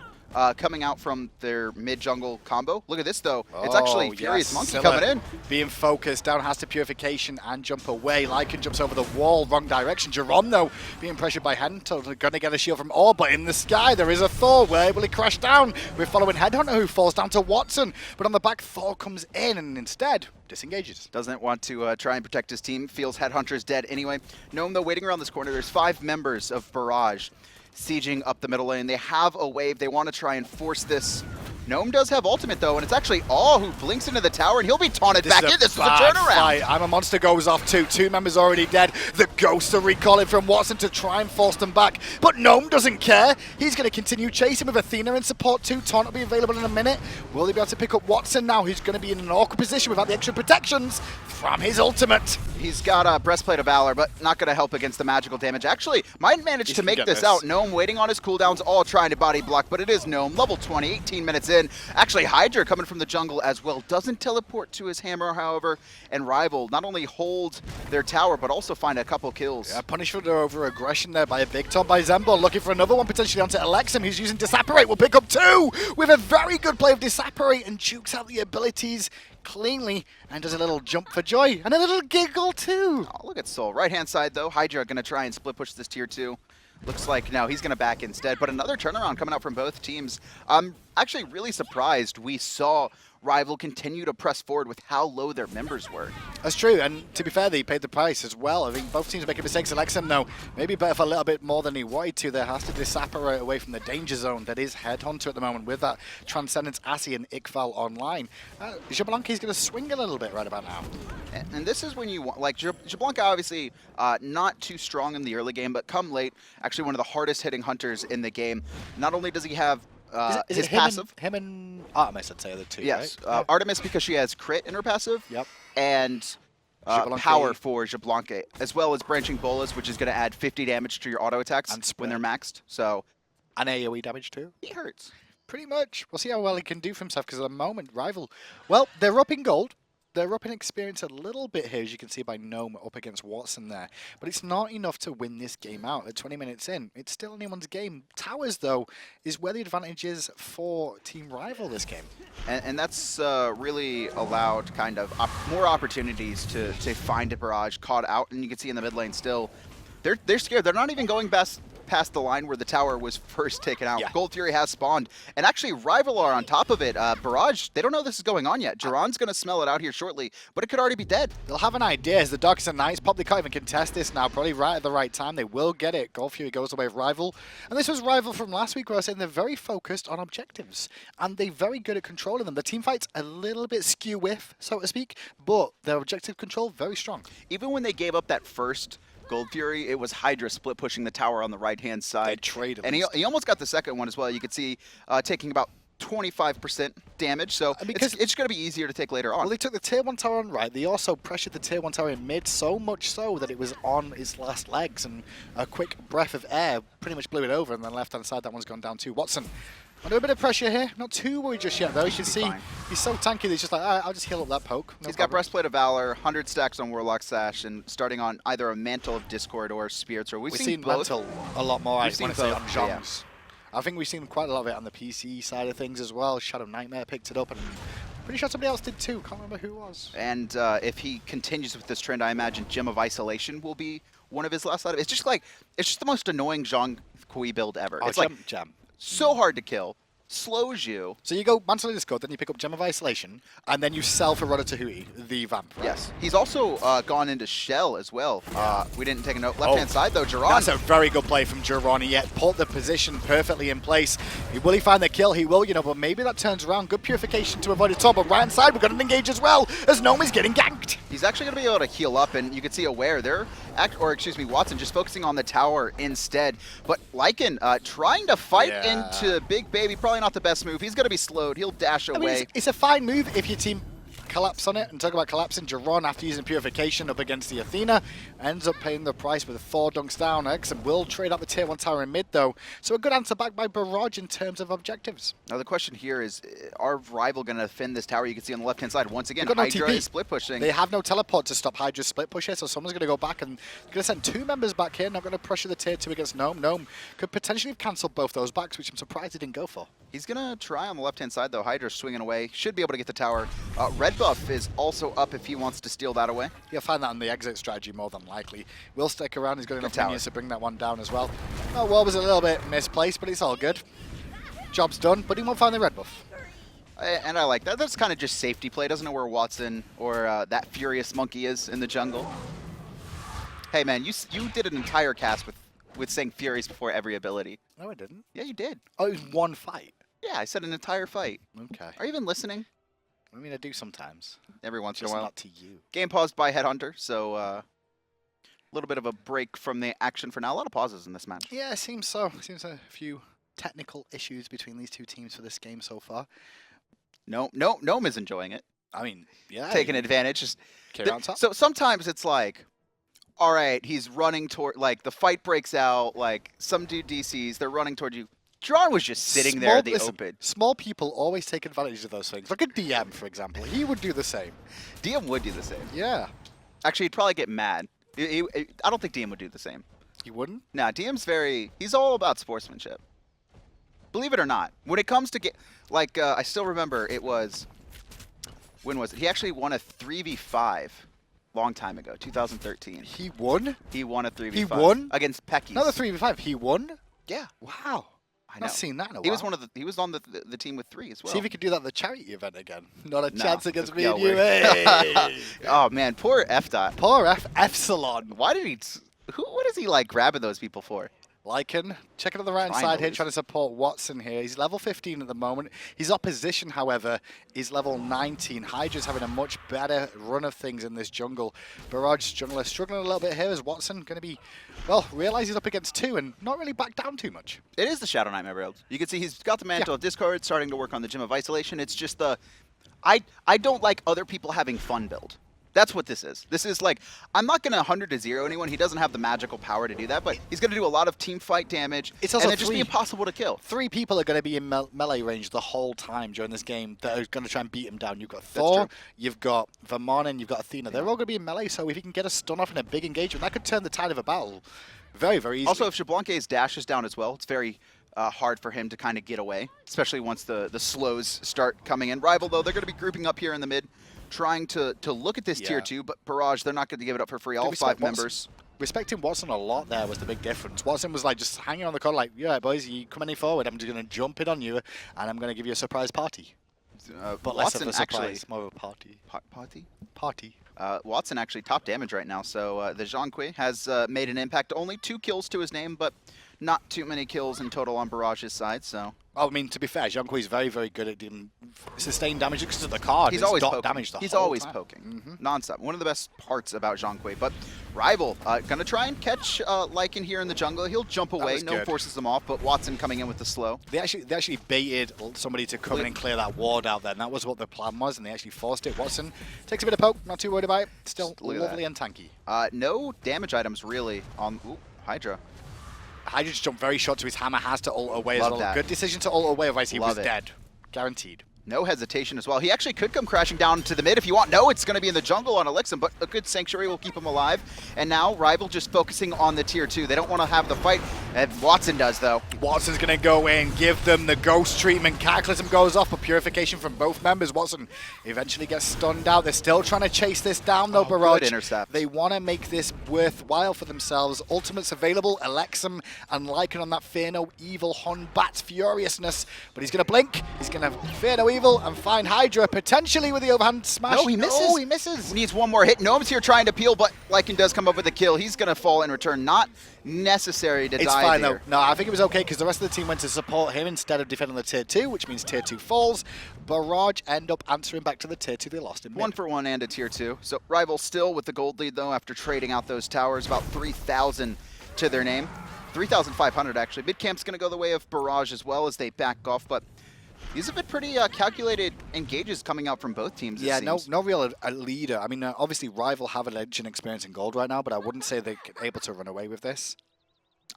coming out from their mid-jungle combo. Look at this, though. It's actually Furious Monkey Scylla coming in. Being focused, down has to Purification and jump away. Lycan jumps over the wall, wrong direction. Jeron, though, being pressured by Headhunter, going to get a shield from Orb, but in the sky there is a Thor. Where will he crash down? We're following Headhunter, who falls down to Watson. But on the back, Thor comes in and instead disengages. Doesn't want to try and protect his team. Feels Headhunter's dead anyway. Gnome, though, waiting around this corner. There's 5 members of Barrage sieging up the middle lane. They have a wave. They want to try and force this. Gnome does have ultimate, though, and it's actually Awe who blinks into the tower, and he'll be taunted back in. This is a turnaround. Fight. I'm a Monster goes off too. 2 members already dead. The Ghosts are recalling from Watson to try and force them back, but Gnome doesn't care. He's going to continue chasing with Athena in support too. Taunt will be available in a minute. Will they be able to pick up Watson now? He's going to be in an awkward position without the extra protections from his ultimate. He's got a Breastplate of Valor, but not going to help against the magical damage. Actually, might manage to make this out. Gnome waiting on his cooldowns, all trying to body block, but it is Gnome, level 20, 18 minutes in. in. Actually, Hydra coming from the jungle as well. Doesn't teleport to his hammer, however, and Rival not only hold their tower, but also find a couple kills. Yeah, punished for their over-aggression there by a big top by Zenborne, looking for another one potentially onto Elexum, who's using Disapparate. Will pick up 2 with a very good play of Disapparate and jukes out the abilities cleanly and does a little jump for joy and a little giggle too. Oh, look at Soul. Right-hand side, though. Hydra going to try and split push this tier 2. Looks like, no, he's going to back instead. But another turnaround coming out from both teams. I'm actually really surprised we saw Rival continue to press forward with how low their members were. That's true, and to be fair, they paid the price as well. I think both teams are making mistakes. Elexum, though, maybe better for a little bit more than he wanted to. There has to disapparate away from the danger zone that is Headhunter at the moment with that Transcendence Assy and Iqval online. Xbalanque is going to swing a little bit right about now. And this is when you want, like, Xbalanque obviously not too strong in the early game, but come late, actually one of the hardest hitting hunters in the game. Not only does he have is his it him passive. Him and Artemis, I'd say, are the two, Yes, right? Artemis because she has crit in her passive. Yep. And Xbalanque. power for Xbalanque, as well as branching bolas, which is going to add 50 damage to your auto attacks And when they're maxed. So And AoE damage too. he hurts. Pretty much. We'll see how well he can do for himself, because at the moment, Rival, well, they're up in gold. They're up in experience a little bit here, as you can see by Gnome up against Watson there. But it's not enough to win this game out. At 20 minutes in, it's still anyone's game. Towers, though, is where the advantage is for Team Rival this game. And that's really allowed kind of more opportunities to find a Barrage caught out. And you can see in the mid lane still, they're scared. They're not even going past the line where the tower was first taken out. Yeah. Gold Fury has spawned. And actually, Rival are on top of it. Barrage, they don't know this is going on yet. Jeron's going to smell it out here shortly, but it could already be dead. They'll have an idea as the Darkest and Knights probably can't even contest this now. Probably right at the right time. They will get it. Gold Fury goes away with Rival. And this was Rival from last week where I was saying they're very focused on objectives. And they're very good at controlling them. The team fight's a little bit skew-whiff, so to speak, but their objective control, very strong. Even when they gave up that first Gold Fury, it was Hydra split pushing the tower on the right-hand side. They trade and he almost got the second one as well. You could see taking about 25% damage, so because it's going to be easier to take later on. Well, they took the tier 1 tower on right. They also pressured the tier 1 tower in mid, so much so that it was on its last legs, and a quick breath of air pretty much blew it over, and then left-hand side, that one's gone down too. Watson, under a bit of pressure here. Not too worried just yet, though. You should see fine. He's so tanky that he's just like, all right, I'll just heal up that poke. No He's got problem. Breastplate of Valor, 100 stacks on Warlock Sash, and starting on either a Mantle of Discord or Spirit. We've seen both. Mantle a lot more, I We've seen want to say, on both, Zhong's. I think we've seen quite a lot of it on the PC side of things as well. Shadow Nightmare picked it up, and pretty sure somebody else did too. Can't remember who it was. And if he continues with this trend, I imagine Gem of Isolation will be one of his last items. It's just the most annoying Zhong Kui build ever. Oh, it's like Gem. so hard to kill, slows you. So you go Mantle of Discord, then you pick up Gem of Isolation, and then you sell for Rodder Tahuti, the vamp, right? Yes. He's also gone into Shell as well. We didn't take a note. Left-hand side, though, Jeron. That's a very good play from Jeron. He put the position perfectly in place. Will he find the kill? He will, but maybe that turns around. Good purification to avoid a top. But right-hand side, we've got an engage as well, as Gnome is getting ganked. He's actually going to be able to heal up, and you can see Aware there, Watson just focusing on the tower instead. But Lycan trying to fight into Big Baby, probably not the best move. He's going to be slowed. He'll dash away. I mean, it's a fine move if your team collapse on it. And talk about collapsing, Jeron, after using Purification up against the Athena, ends up paying the price with 4 dunks down. Elexum will trade up the tier 1 tower in mid, though. So a good answer back by Barrage in terms of objectives. Now the question here is, are Rival going to defend this tower? You can see on the left-hand side, once again, They've got no Hydra TP. is split pushing. They have no teleport to stop Hydra's split push here, so someone's going to go back and going to send 2 members back here. Not going to pressure the tier 2 against Gnome. Gnome could potentially have cancelled both those backs, which I'm surprised he didn't go for. He's going to try on the left-hand side, though. Hydra's swinging away. Should be able to get the tower. Red buff is also up if he wants to steal that away. You'll find that on the exit strategy more than likely. Will stick around. He's got enough tower. minions to bring that one down as well. Oh, well, was a little bit misplaced, but it's all good. Job's done, but he won't find the red buff. And I like that. That's kind of just safety play. Doesn't know where Watson or that Furious Monkey is in the jungle. Hey, man, you did an entire cast with saying Furious before every ability. No, I didn't. Yeah, you did. Oh, it was one fight. Yeah, I said an entire fight. Okay. Are you even listening? I mean, I do sometimes. Every once Just in a while. not to you. Game paused by Headhunter, so a little bit of a break from the action for now. A lot of pauses in this match. Yeah, it seems so. It seems a few technical issues between these two teams for this game so far. Gnome is enjoying it. I mean, yeah. Taking advantage. Just Carry on top. So sometimes it's like, all right, he's running toward, like, the fight breaks out, like, some dude DCs, they're running toward you. Jeron was just sitting there in the open. Small people always take advantage of those things. Look at DM, for example. He would do the same. DM would do the same. Yeah. Actually, he'd probably get mad. I don't think DM would do the same. He wouldn't? Nah, DM's he's all about sportsmanship. Believe it or not. When it comes to I still remember it was, when was it? He actually won a 3v5 long time ago, 2013. He won? He won a 3v5. He won? Against Pekis. Not the 3v5, he won? Yeah. Wow. I know. I've seen that in a while. He was on the team with 3 as well. See if he could do that at the charity event again. Not a No. chance against me Yeah, and you. we're- Hey. Oh man, poor F-Dot. Poor Epsilon. Why did he? What is he like grabbing those people for? Lycan, checking on the right-hand side here, trying to support Watson here. He's level 15 at the moment. His opposition, however, is level 19. Hydra's having a much better run of things in this jungle. Barrage jungler struggling a little bit here as Watson going to be, well, realize he's up against 2 and not really back down too much. It is the Shadow Knight, Meier. You can see he's got the Mantle of Discord, starting to work on the Gem of Isolation. It's just I don't like other people having fun build. That's what this is. This is like, I'm not going to 100 to 0 anyone. He doesn't have the magical power to do that, but he's going to do a lot of team fight damage. It's also and it'd just be impossible to kill. 3 people are going to be in melee range the whole time during this game that are going to try and beat him down. You've got Thor, you've got Vamana, and you've got Athena. They're all going to be in melee, so if he can get a stun off in a big engagement, that could turn the tide of a battle very, very easily. Also, if Xbalanque's dash is down as well, it's very hard for him to kind of get away, especially once the slows start coming in. RvL, though, they're going to be grouping up here in the mid, trying to look at this tier 2, but Barrage, they're not going to give it up for free. All 5 members. Respecting Watson a lot there was the big difference. Watson was like just hanging on the corner like, yeah, boys, you come any forward, I'm just going to jump in on you, and I'm going to give you a surprise party. But less of a surprise, more of a party. Party. Watson actually top damage right now, so the Zhong has made an impact. Only 2 kills to his name, but not too many kills in total on Barrage's side, so... I mean, to be fair, Zhong is very, very good at doing sustained damage because of the card. He's always poking. Damage the He's whole always time. poking, nonstop. One of the best parts about Zhong. But RvL gonna try and catch Lycan here in the jungle. He'll jump away. No forces him off, but Watson coming in with the slow. They actually baited somebody to come in and clear that ward out there, and that was what the plan was, and they actually forced it. Watson takes a bit of poke, not too worried about it. Still lovely and tanky. No damage items really on Hydra. Hydra just jumped very short to his hammer, has to ult away Love as well. that. Good decision to ult away, otherwise he was Love it. dead. Guaranteed. No hesitation as well. He actually could come crashing down to the mid if you want. No, it's going to be in the jungle on Elexum, but a good Sanctuary will keep him alive. And now RvL just focusing on the tier 2. They don't want to have the fight, and Watson does, though. Watson's going to go in, give them the ghost treatment. Cataclysm goes off, but purification from both members. Watson eventually gets stunned out. They're still trying to chase this down, though, Barrage. Good intercept. They want to make this worthwhile for themselves. Ultimates available, Elexum and Lycan on that Fear No Evil, Hon Batz Furiousness. But he's going to blink, he's going to Fear No Evil, and find Hydra potentially with the overhand smash. No, he misses. Oh, he misses. Needs one more hit. Gnome's here trying to peel, but Lycan does come up with a kill. He's going to fall in return. Not necessary to die. It's fine, there. though. No, I think it was okay because the rest of the team went to support him instead of defending the tier 2, which means tier 2 falls. Barrage end up answering back to the tier 2 they lost in mid. 1 for 1 and a tier 2. So RvL still with the gold lead, though, after trading out those towers. About 3,000 to their name. 3,500, actually. Mid-camp's going to go the way of Barrage as well as they back off, but these have been pretty calculated engages coming out from both teams. Yeah, no real leader. I mean, obviously, RvL have a legend experience in gold right now, but I wouldn't say they're able to run away with this.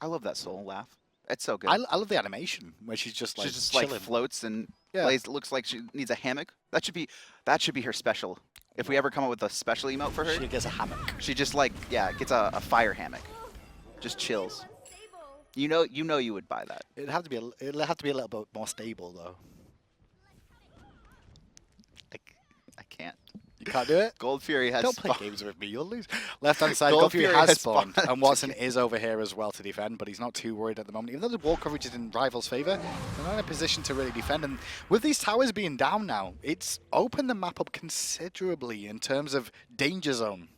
I love that soul laugh. It's so good. I love the animation where she's just like chilling. Like floats and plays. Looks like she needs a hammock. That should be her special. If we ever come up with a special emote for her, she gets a hammock. She just gets a fire hammock. Just chills. You know you would buy that. It'd have to be a little bit more stable though. I can't. You can't do it? Gold Fury has Don't play games with me, you'll lose. Left-hand side, Gold Fury has spawned, and Watson is over here as well to defend, but he's not too worried at the moment. Even though the wall coverage is in RvL's favor, they're not in a position to really defend. And with these towers being down now, it's opened the map up considerably in terms of danger zone.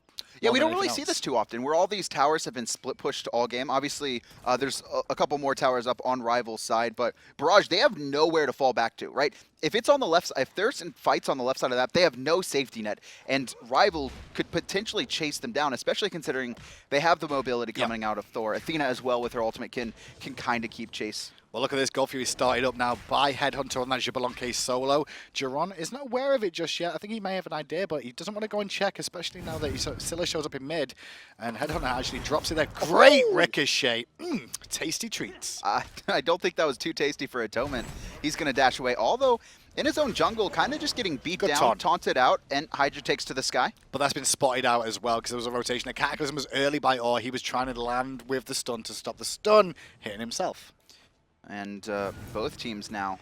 Yeah, we don't really see this too often, where all these towers have been split pushed all game. Obviously, there's a couple more towers up on RvL's side, but Barrage, they have nowhere to fall back to, right? if it's on the left, if there's some fights on the left side of that, they have no safety net, and Rival could potentially chase them down, especially considering they have the mobility coming out of Thor. Athena as well with her ultimate can kind of keep chase. Well, look at this. Golf Fury started up now by Headhunter on that Xbalanque solo. Jeron is not aware of it just yet. I think he may have an idea, but he doesn't want to go and check, especially now that Scylla shows up in mid. And Headhunter actually drops it there. Great ricochet. Tasty treats. I don't think that was too tasty for Atonement. He's going to dash away, although in his own jungle, kind of just getting beat down, taunted out, and Hydra takes to the sky. But that's been spotted out as well, because there was a rotation. The Cataclysm was early by Or. He was trying to land with the stun to stop the stun, hitting himself. And both teams now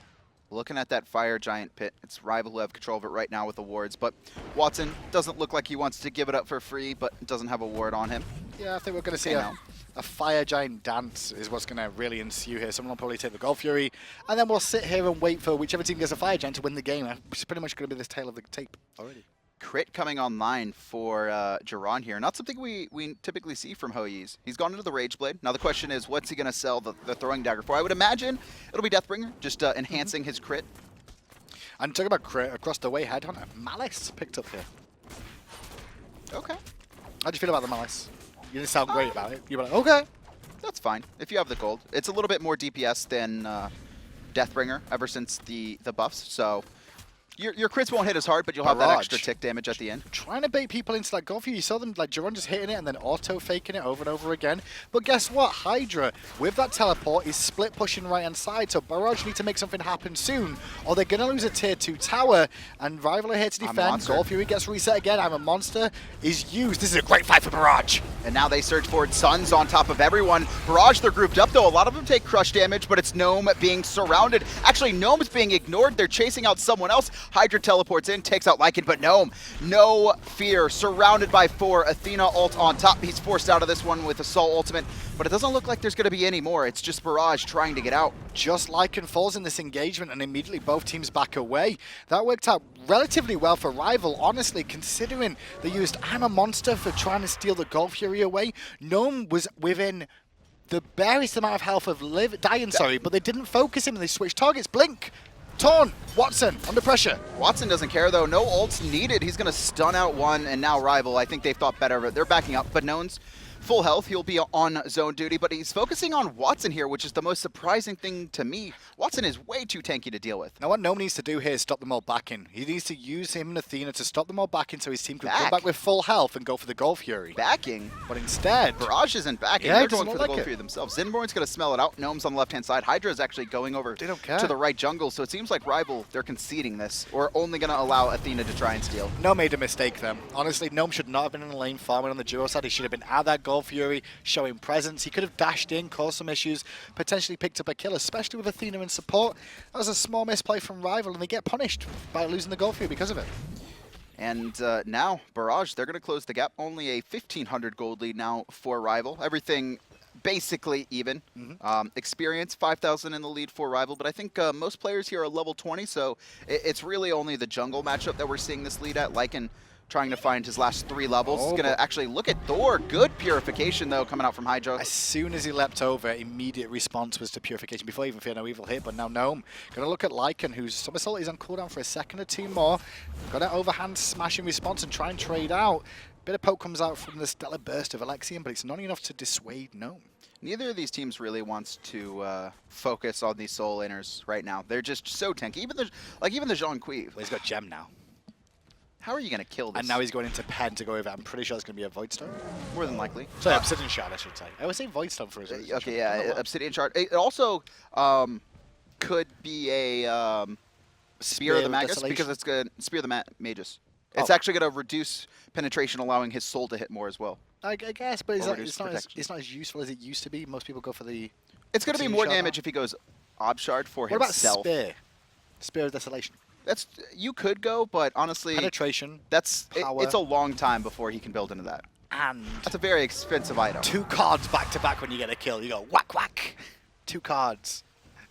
looking at that Fire Giant pit. It's Rival who have control of it right now with the wards, but Watson doesn't look like he wants to give it up for free, but doesn't have a ward on him. Yeah, I think we're going to see a Fire Giant dance is what's going to really ensue here. Someone will probably take the Golf Fury, and then we'll sit here and wait for whichever team gets a Fire Giant to win the game. It's pretty much going to be this tail of the tape already. Crit coming online for Jeron here. Not something we typically see from Ho-Yi's. He's gone into the Rage Blade. Now the question is, what's he going to sell the Throwing Dagger for? I would imagine it'll be Deathbringer, just enhancing his crit. And talking about crit, across the way, Headhunter. Malice picked up here. Okay. How do you feel about the Malice? You didn't sound great about it. You were like, okay. That's fine, if you have the gold. It's a little bit more DPS than Deathbringer ever since the buffs, so your crits won't hit as hard, but you'll have that extra tick damage at the end. Trying to bait people into that Golf Fury. You saw them, like, Jeron just hitting it and then auto-faking it over and over again. But guess what? Hydra, with that teleport, is split pushing right-hand side, so Barrage need to make something happen soon, or they're going to lose a tier 2 tower, and Rival are here to defend. Golf Fury gets reset again. I'm a Monster is used. This is a great fight for Barrage. And now they search for it. Sun's on top of everyone. Barrage, they're grouped up, though. A lot of them take crush damage, but it's Gnome being surrounded. Actually, Gnome's being ignored. They're chasing out someone else. Hydra teleports in, takes out Lycan, but Gnome, no fear, surrounded by 4. Athena ult on top. He's forced out of this one with Assault ultimate, but it doesn't look like there's going to be any more. It's just Barrage trying to get out. Just Lycan falls in this engagement, and immediately both teams back away. That worked out relatively well for Rival, honestly, considering they used I'm a Monster for trying to steal the Golf Fury away. Gnome was within the barest amount of health of dying, but they didn't focus him and they switched targets. Blink! Torn! Watson, under pressure. Watson doesn't care, though. No ults needed. He's going to stun out one, and now Rival, I think they've thought better of it. They're backing up, but Gnome's full health. He'll be on zone duty, but he's focusing on Watson here, which is the most surprising thing to me. Watson is way too tanky to deal with. Now what Gnome needs to do here is stop them all backing. He needs to use him and Athena to stop them all backing so his team can come back with full health and go for the Golf Fury. Backing? But instead... Barrage isn't backing. Yeah, they're going for the Golf Fury themselves. Zenborne's going to smell it out. Gnome's on the left-hand side. Hydra is actually going over to the right jungle, so it seems like Rival, they're conceding this, or only going to allow Athena to try and steal. Gnome made a mistake then. Honestly, Gnome should not have been in the lane farming on the duo side. He should have been at that Golf Fury, showing presence. He could have dashed in, caused some issues, potentially picked up a kill, especially with Athena in support. That was a small misplay from Rival, and they get punished by losing the Golf Fury because of it. And now, Barrage, they're going to close the gap. Only a 1,500 gold lead now for Rival. Everything basically even. Experience, 5,000 in the lead for Rival, but I think most players here are level 20, so it's really only the jungle matchup that we're seeing this lead at. Lycan trying to find his last 3 levels. He's going to actually look at Thor. Good purification, though, coming out from Hydra. As soon as he leapt over, immediate response was to purification before even Fear No Evil hit. But now Gnome going to look at Lycan, whose Somersault is on cooldown for a second or 2 more. Got an overhand smashing response and try and trade out. Bit of poke comes out from the Stellar Burst of Elexum, but it's not enough to dissuade Gnome. Neither of these teams really wants to focus on these soul inners right now. They're just so tanky. Even the Zhong. Well, he's got Gem now. How are you going to kill this? And now he's going into Pen to go over. I'm pretty sure it's going to be a Void Stone. More than likely. Sorry, Obsidian Shard, I should say. I would say Void Stone for his okay, yeah, Obsidian Shard. It also could be a Spear of the Magus, because it's going to Spear of the Magus. It's actually going to reduce penetration, allowing his soul to hit more as well. I guess, but it's not as useful as it used to be. Most people go for the... It's going to be more damage if he goes Ob Shard for himself. What about Spear? Spear of Desolation. You could go, but honestly, penetration. It's a long time before he can build into that. And that's a very expensive item. 2 cards back to back when you get a kill. You go whack whack. 2 cards.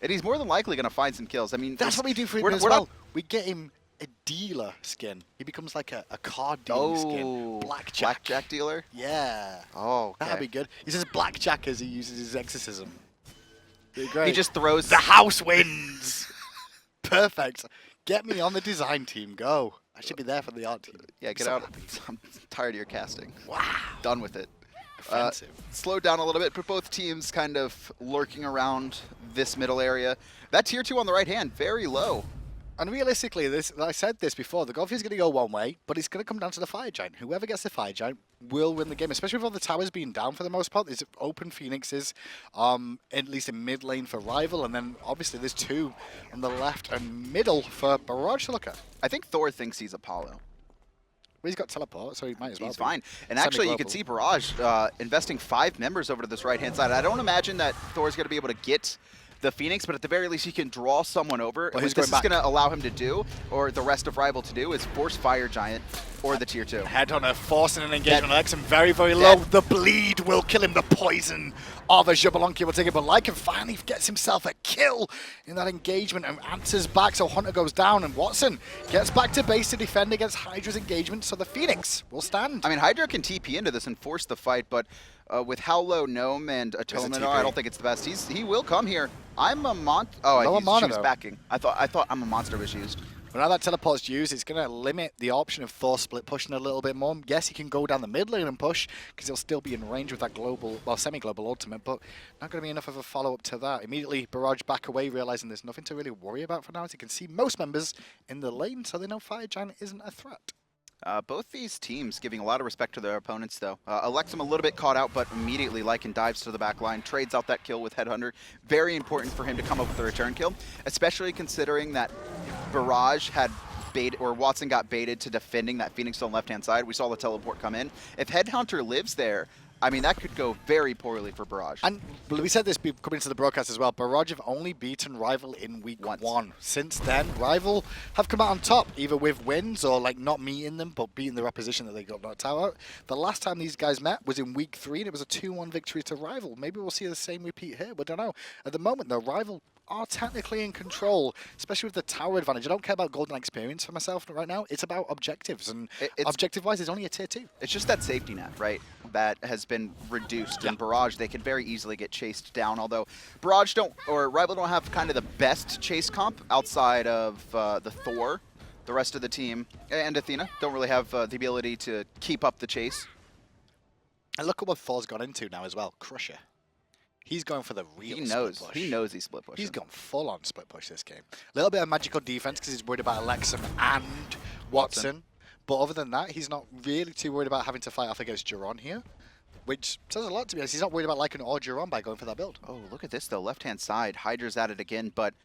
And he's more than likely going to find some kills. I mean, that's what we do for him as well. We get him a dealer skin. He becomes like a card dealing skin. Blackjack. Blackjack dealer? Yeah. Oh, okay. That'd be good. He says blackjack as he uses his exorcism. Be great. He just throws... The house wins. Perfect. Get me on the design team. Go. I should be there for the art team. Yeah, get So out. happy. I'm tired of your casting. Wow. Done with it. Offensive. Slowed down a little bit, but both teams kind of lurking around this middle area. That tier 2 on the right hand, very low. And realistically, I said this before, the Golf is going to go one way, but it's going to come down to the Fire Giant. Whoever gets the Fire Giant will win the game, especially with all the towers being down for the most part. There's open Phoenixes, at least in mid lane for Rival, and then obviously there's 2 on the left and middle for Barrage to look at. I think Thor thinks he's Apollo. Well, he's got teleport, so he might as well He's be. fine. And actually, you can see Barrage investing 5 members over to this right-hand side. I don't imagine that Thor's going to be able to get the Phoenix, but at the very least, he can draw someone over. Well, What this is going to allow him to do, or the rest of Rival to do, is force Fire Giant or the tier 2. Headhunter forcing an engagement on Elexum very, very low. The bleed will kill him. The poison of a Xbalanque will take it, but Lycan finally gets himself a kill in that engagement and answers back, so Hunter goes down, and Watson gets back to base to defend against Hydra's engagement, so the Phoenix will stand. I mean, Hydra can TP into this and force the fight, but with how low Gnome and Atonement are, I don't think it's the best. He will come here. I'm a monster. Oh, No she was though. backing. I thought I'm a monster was used. But now that teleport's used, it's going to limit the option of Thor split pushing a little bit more. Yes, he can go down the mid lane and push, because he'll still be in range with that global, well, semi-global ultimate, but not going to be enough of a follow-up to that. Immediately, Barrage back away, realizing there's nothing to really worry about for now, as you can see most members in the lane, so they know Fire Giant isn't a threat. Both these teams giving a lot of respect to their opponents, though. Elexum a little bit caught out, but immediately Lycan dives to the back line, trades out that kill with Headhunter. Very important for him to come up with a return kill, especially considering that Barrage had bait, or Watson got baited to defending that Phoenix on the left-hand side. We saw the teleport come in. If Headhunter lives there, I mean, that could go very poorly for Barrage. And we said this coming into the broadcast as well, Barrage have only beaten Rival in week Once. 1. Since then, Rival have come out on top, either with wins or like not meeting them, but beating the opposition that they got knocked out. The last time these guys met was in week 3, and it was a 2-1 victory to Rival. Maybe we'll see the same repeat here, but I don't know. At the moment, though, Rival are technically in control, especially with the tower advantage. I don't care about golden experience for myself right now. It's about objectives, and objective-wise, it's only a tier 2. It's just that safety net, right, that has been reduced. In Barrage, they can very easily get chased down, although Barrage Rival don't have kind of the best chase comp outside of the Thor. The rest of the team, and Athena, don't really have the ability to keep up the chase. And look at what Thor's got into now as well. Crusher. He's going for the real split push. He knows he's split pushing. He's gone full on split push this game. A little bit of magical defense because he's worried about Elexum and Watson. But other than that, he's not really too worried about having to fight off against Jeron here, which says a lot to be honest. He's not worried about Lycan or Jeron by going for that build. Oh, look at this though. Left-hand side, Hydra's at it again, but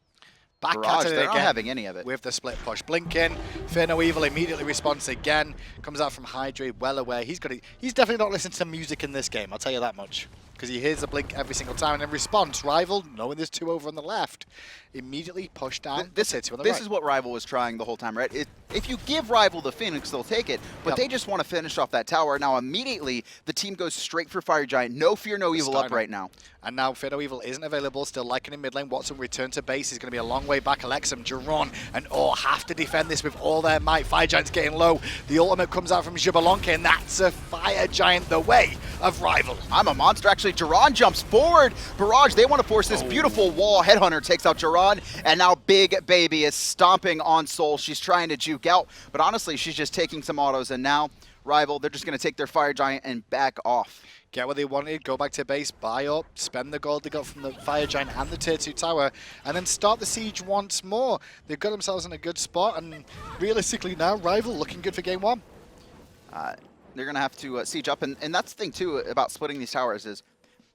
Back Barrage, at it they're again not having any of it. with the split push. Blinking, Fear No Evil immediately responds again. Comes out from Hydra, well aware. He's definitely not listening to music in this game, I'll tell you that much. Because he hears the blink every single time, and in response, Rival, knowing there's 2 over on the left, immediately pushed down. This on the right. is what Rival was trying the whole time, right? If you give Rival the Phoenix, they'll take it, but they just want to finish off that tower. Now, immediately, the team goes straight for Fire Giant. No Fear, No Evil up right now. And now Fear No Evil isn't available, still Lycan in mid lane. Watson return to base, is going to be a long way back. Elexum, Jeron, and have to defend this with all their might. Fire Giant's getting low. The ultimate comes out from Xbalanque, and that's a Fire Giant the way of Rival. I'm a monster. Actually, Jeron jumps forward. Barrage, they want to force this beautiful wall. Headhunter takes out Jeron, and now Big Baby is stomping on Soul. She's trying to juke out, but honestly, she's just taking some autos, and now Rival, they're just going to take their Fire Giant and back off. Get what they wanted, go back to base, buy up, spend the gold they got from the Fire Giant and the tier 2 tower, and then start the siege once more. They've got themselves in a good spot, and realistically now, Rival looking good for game 1. They're going to have to siege up, and that's the thing, too, about splitting these towers is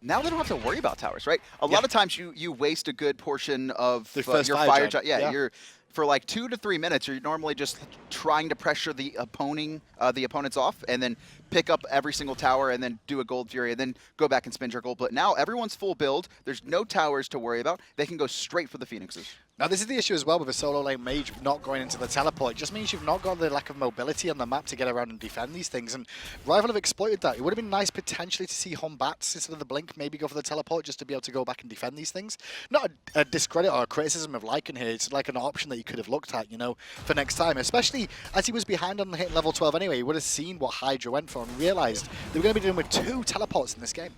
now they don't have to worry about towers, right? A lot of times you waste a good portion of your Fire Giant. You're for like 2 to 3 minutes, you're normally just trying to pressure the opponents off, and then pick up every single tower, and then do a Gold Fury, and then go back and spend your gold. But now everyone's full build. There's no towers to worry about. They can go straight for the Phoenixes. Now this is the issue as well with a solo lane mage not going into the teleport. It just means you've not got the lack of mobility on the map to get around and defend these things, and Rival have exploited that. It would have been nice potentially to see Batz instead of the blink maybe go for the teleport just to be able to go back and defend these things. Not a discredit or a criticism of Lycan here, it's like an option that you could have looked at, you know, for next time, especially as he was behind on hitting level 12 anyway. He would have seen what Hydra went for and realized they were going to be dealing with 2 teleports in this game.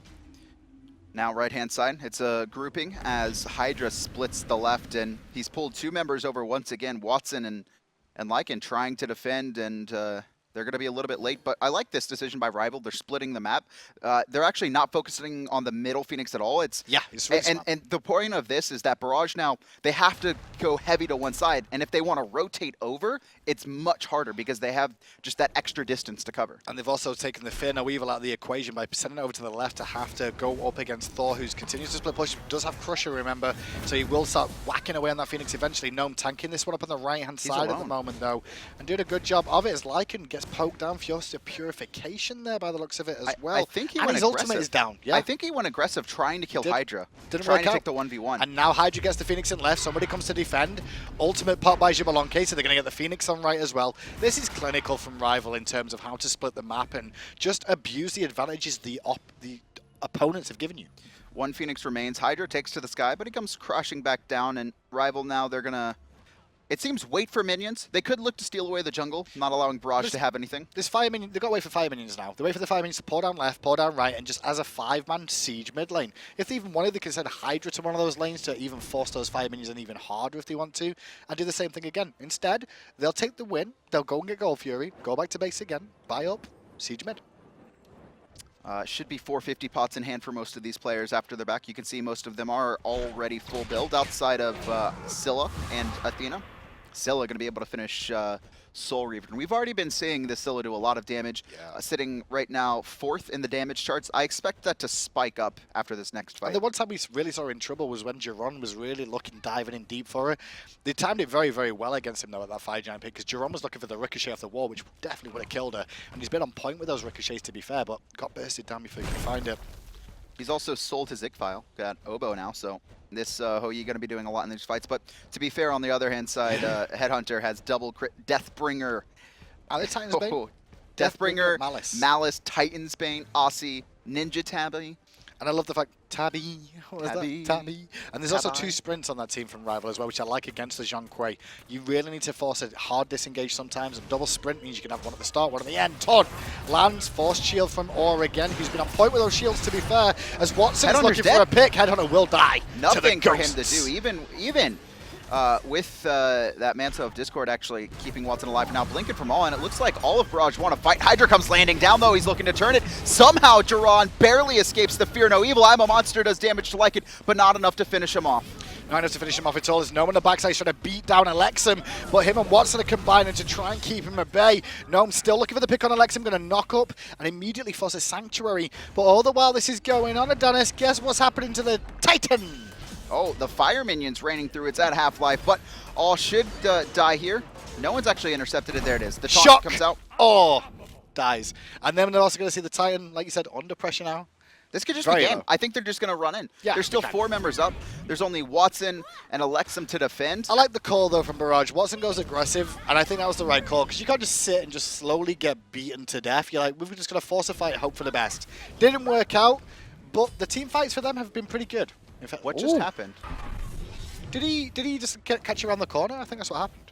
Now right-hand side, it's a grouping as Hydra splits the left, and he's pulled 2 members over once again, Watson and Lycan trying to defend, and they're going to be a little bit late, but I like this decision by Rival. They're splitting the map. They're actually not focusing on the middle Phoenix at all. It's really and the point of this is that Barrage now, they have to go heavy to one side, and if they want to rotate over, it's much harder because they have just that extra distance to cover. And they've also taken the Fear No Evil out of the equation by sending it over to the left to have to go up against Thor, who continues to split push, does have Crusher, remember, so he will start whacking away on that Phoenix eventually. Gnome tanking this one up on the right-hand side at the moment, though, and doing a good job of it as Lycan gets poked down. Fiosta Purification there by the looks of it as well. I think he and went his aggressive. ultimate is down. Yeah, I think he went aggressive trying to kill Hydra. Didn't trying work to out. take the 1v1. And now Hydra gets the Phoenix in left. Somebody comes to defend. Ultimate pop by Xbalanque, so they're going to get the Phoenix on right as well. This is clinical from Rival in terms of how to split the map and just abuse the advantages the opponents have given you. 1 Phoenix remains. Hydra takes to the sky, but he comes crashing back down, and Rival now, they're going to, it seems, wait for minions. They could look to steal away the jungle, not allowing Barrage to have anything. This fire minion, they've got to wait for fire minions now. They wait for the fire minions to pour down left, pour down right, and just as a 5-man siege mid lane. If they even wanted, they could send Hydra to one of those lanes to even force those fire minions in even harder if they want to, and do the same thing again. Instead, they'll take the win, they'll go and get Gold Fury, go back to base again, buy up, siege mid. Should be 450 pots in hand for most of these players after they're back. You can see most of them are already full build outside of Scylla and Athena. Scylla going to be able to finish Soul Reaver. And we've already been seeing this Scylla do a lot of damage, sitting right now 4th in the damage charts. I expect that to spike up after this next fight. And the one time we really saw her in trouble was when Jeron was really diving in deep for her. They timed it very, very well against him, though, at that 5-giant pick, because Jeron was looking for the ricochet off the wall, which definitely would have killed her. And he's been on point with those ricochets, to be fair, but got bursted down before he could find it. He's also sold his Ig file, got Oboe now, so this Hou-Yi going to be doing a lot in these fights. But to be fair, on the other hand side, Headhunter has double crit, Deathbringer. Titan's Bane? Deathbringer, Malice, Titan's Bane, Aussie, Ninja Tabby. And I love the fact, Tabby, what was that? Tabby. And there's also 2 sprints on that team from Rival as well, which I like against the Zhong. You really need to force a hard disengage sometimes, and double sprint means you can have one at the start, one at the end. Ton lands, forced shield from Aura again, who's been on point with those shields, to be fair, as Watson is looking for a pick. Headhunter will die. Nothing for him to do, even with that Mantle of Discord actually keeping Watson alive. Now blinking from all, and it looks like all of Barrage want to fight. Hydra comes landing down, though. He's looking to turn it. Somehow Jeron barely escapes the Fear No Evil. I'm a Monster does damage to Lycan, but not enough to finish him off. Not enough to finish him off at all. There's Gnome on the backside trying to beat down Elexum, but him and Watson are combining to try and keep him at bay. Gnome still looking for the pick on Elexum, going to knock up and immediately force a Sanctuary. But all the while this is going on, Adanas, guess what's happening to the Titan? Oh, the fire minion's raining through. It's at half-life, but all should die here. No one's actually intercepted it. There it is. The taunt comes out. Oh, dies. And then they're also going to see the Titan, like you said, under pressure now. This could just be game. I think they're just going to run in. Yeah, there's still 4 members up. There's only Watson and Elexum to defend. I like the call, though, from Barrage. Watson goes aggressive, and I think that was the right call, because you can't just sit and just slowly get beaten to death. You're like, we're just going to force a fight, hope for the best. Didn't work out, but the team fights for them have been pretty good. In fact, what just happened? Did he just catch you around the corner? I think that's what happened.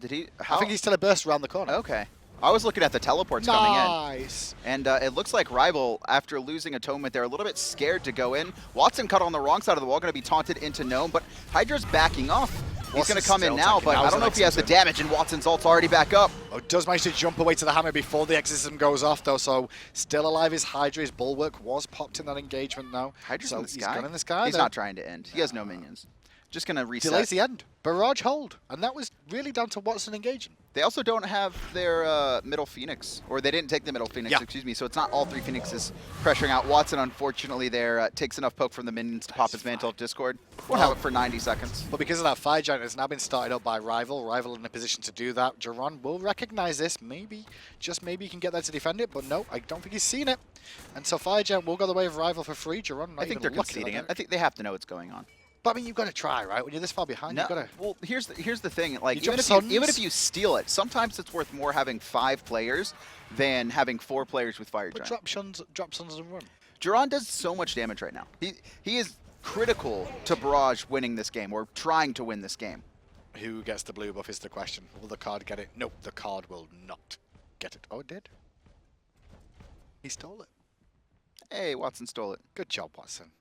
Did he? How? I think he's teleburst around the corner. Okay. I was looking at the teleports coming in. Nice. And it looks like Rival, after losing Atonement, they're a little bit scared to go in. Watson cut on the wrong side of the wall, going to be taunted into Gnome, but Hydra's backing off. He's going to come in now, but I don't know if he has the damage, and Watson's ult's already back up. Oh, does manage to jump away to the hammer before the exorcism goes off, though, so still alive is Hydra. His bulwark was popped in that engagement now. Hydra's in the sky? He's gone in the sky. He's not trying to end. He has no minions. Just going to reset. Delays the end. Barrage hold. And that was really down to Watson engaging. They also don't have their middle Phoenix, or they didn't take the middle Phoenix, excuse me, so it's not all 3 Phoenixes pressuring out. Watson, unfortunately, there takes enough poke from the minions to pop his Mantle of Discord. Won't have it for 90 seconds. But because of that fire giant, it's now been started up by Rival. Rival in a position to do that. Jeron will recognize this. Maybe, just maybe he can get there to defend it, but no, I don't think he's seen it. And so fire giant will go the way of Rival for free. Jeron, I think they're conceding it. I think they have to know what's going on. But I mean, you've got to try, right? When you're this far behind, you've got to. Well, here's the thing. Like, even if you steal it, sometimes it's worth more having 5 players than having 4 players with Fire Giant. Drop Suns and run. Jeron does so much damage right now. He is critical to Barrage winning this game, or trying to win this game. Who gets the blue buff is the question. Will the card get it? No, the card will not get it. Oh, it did. He stole it. Hey, Watson stole it. Good job, Watson.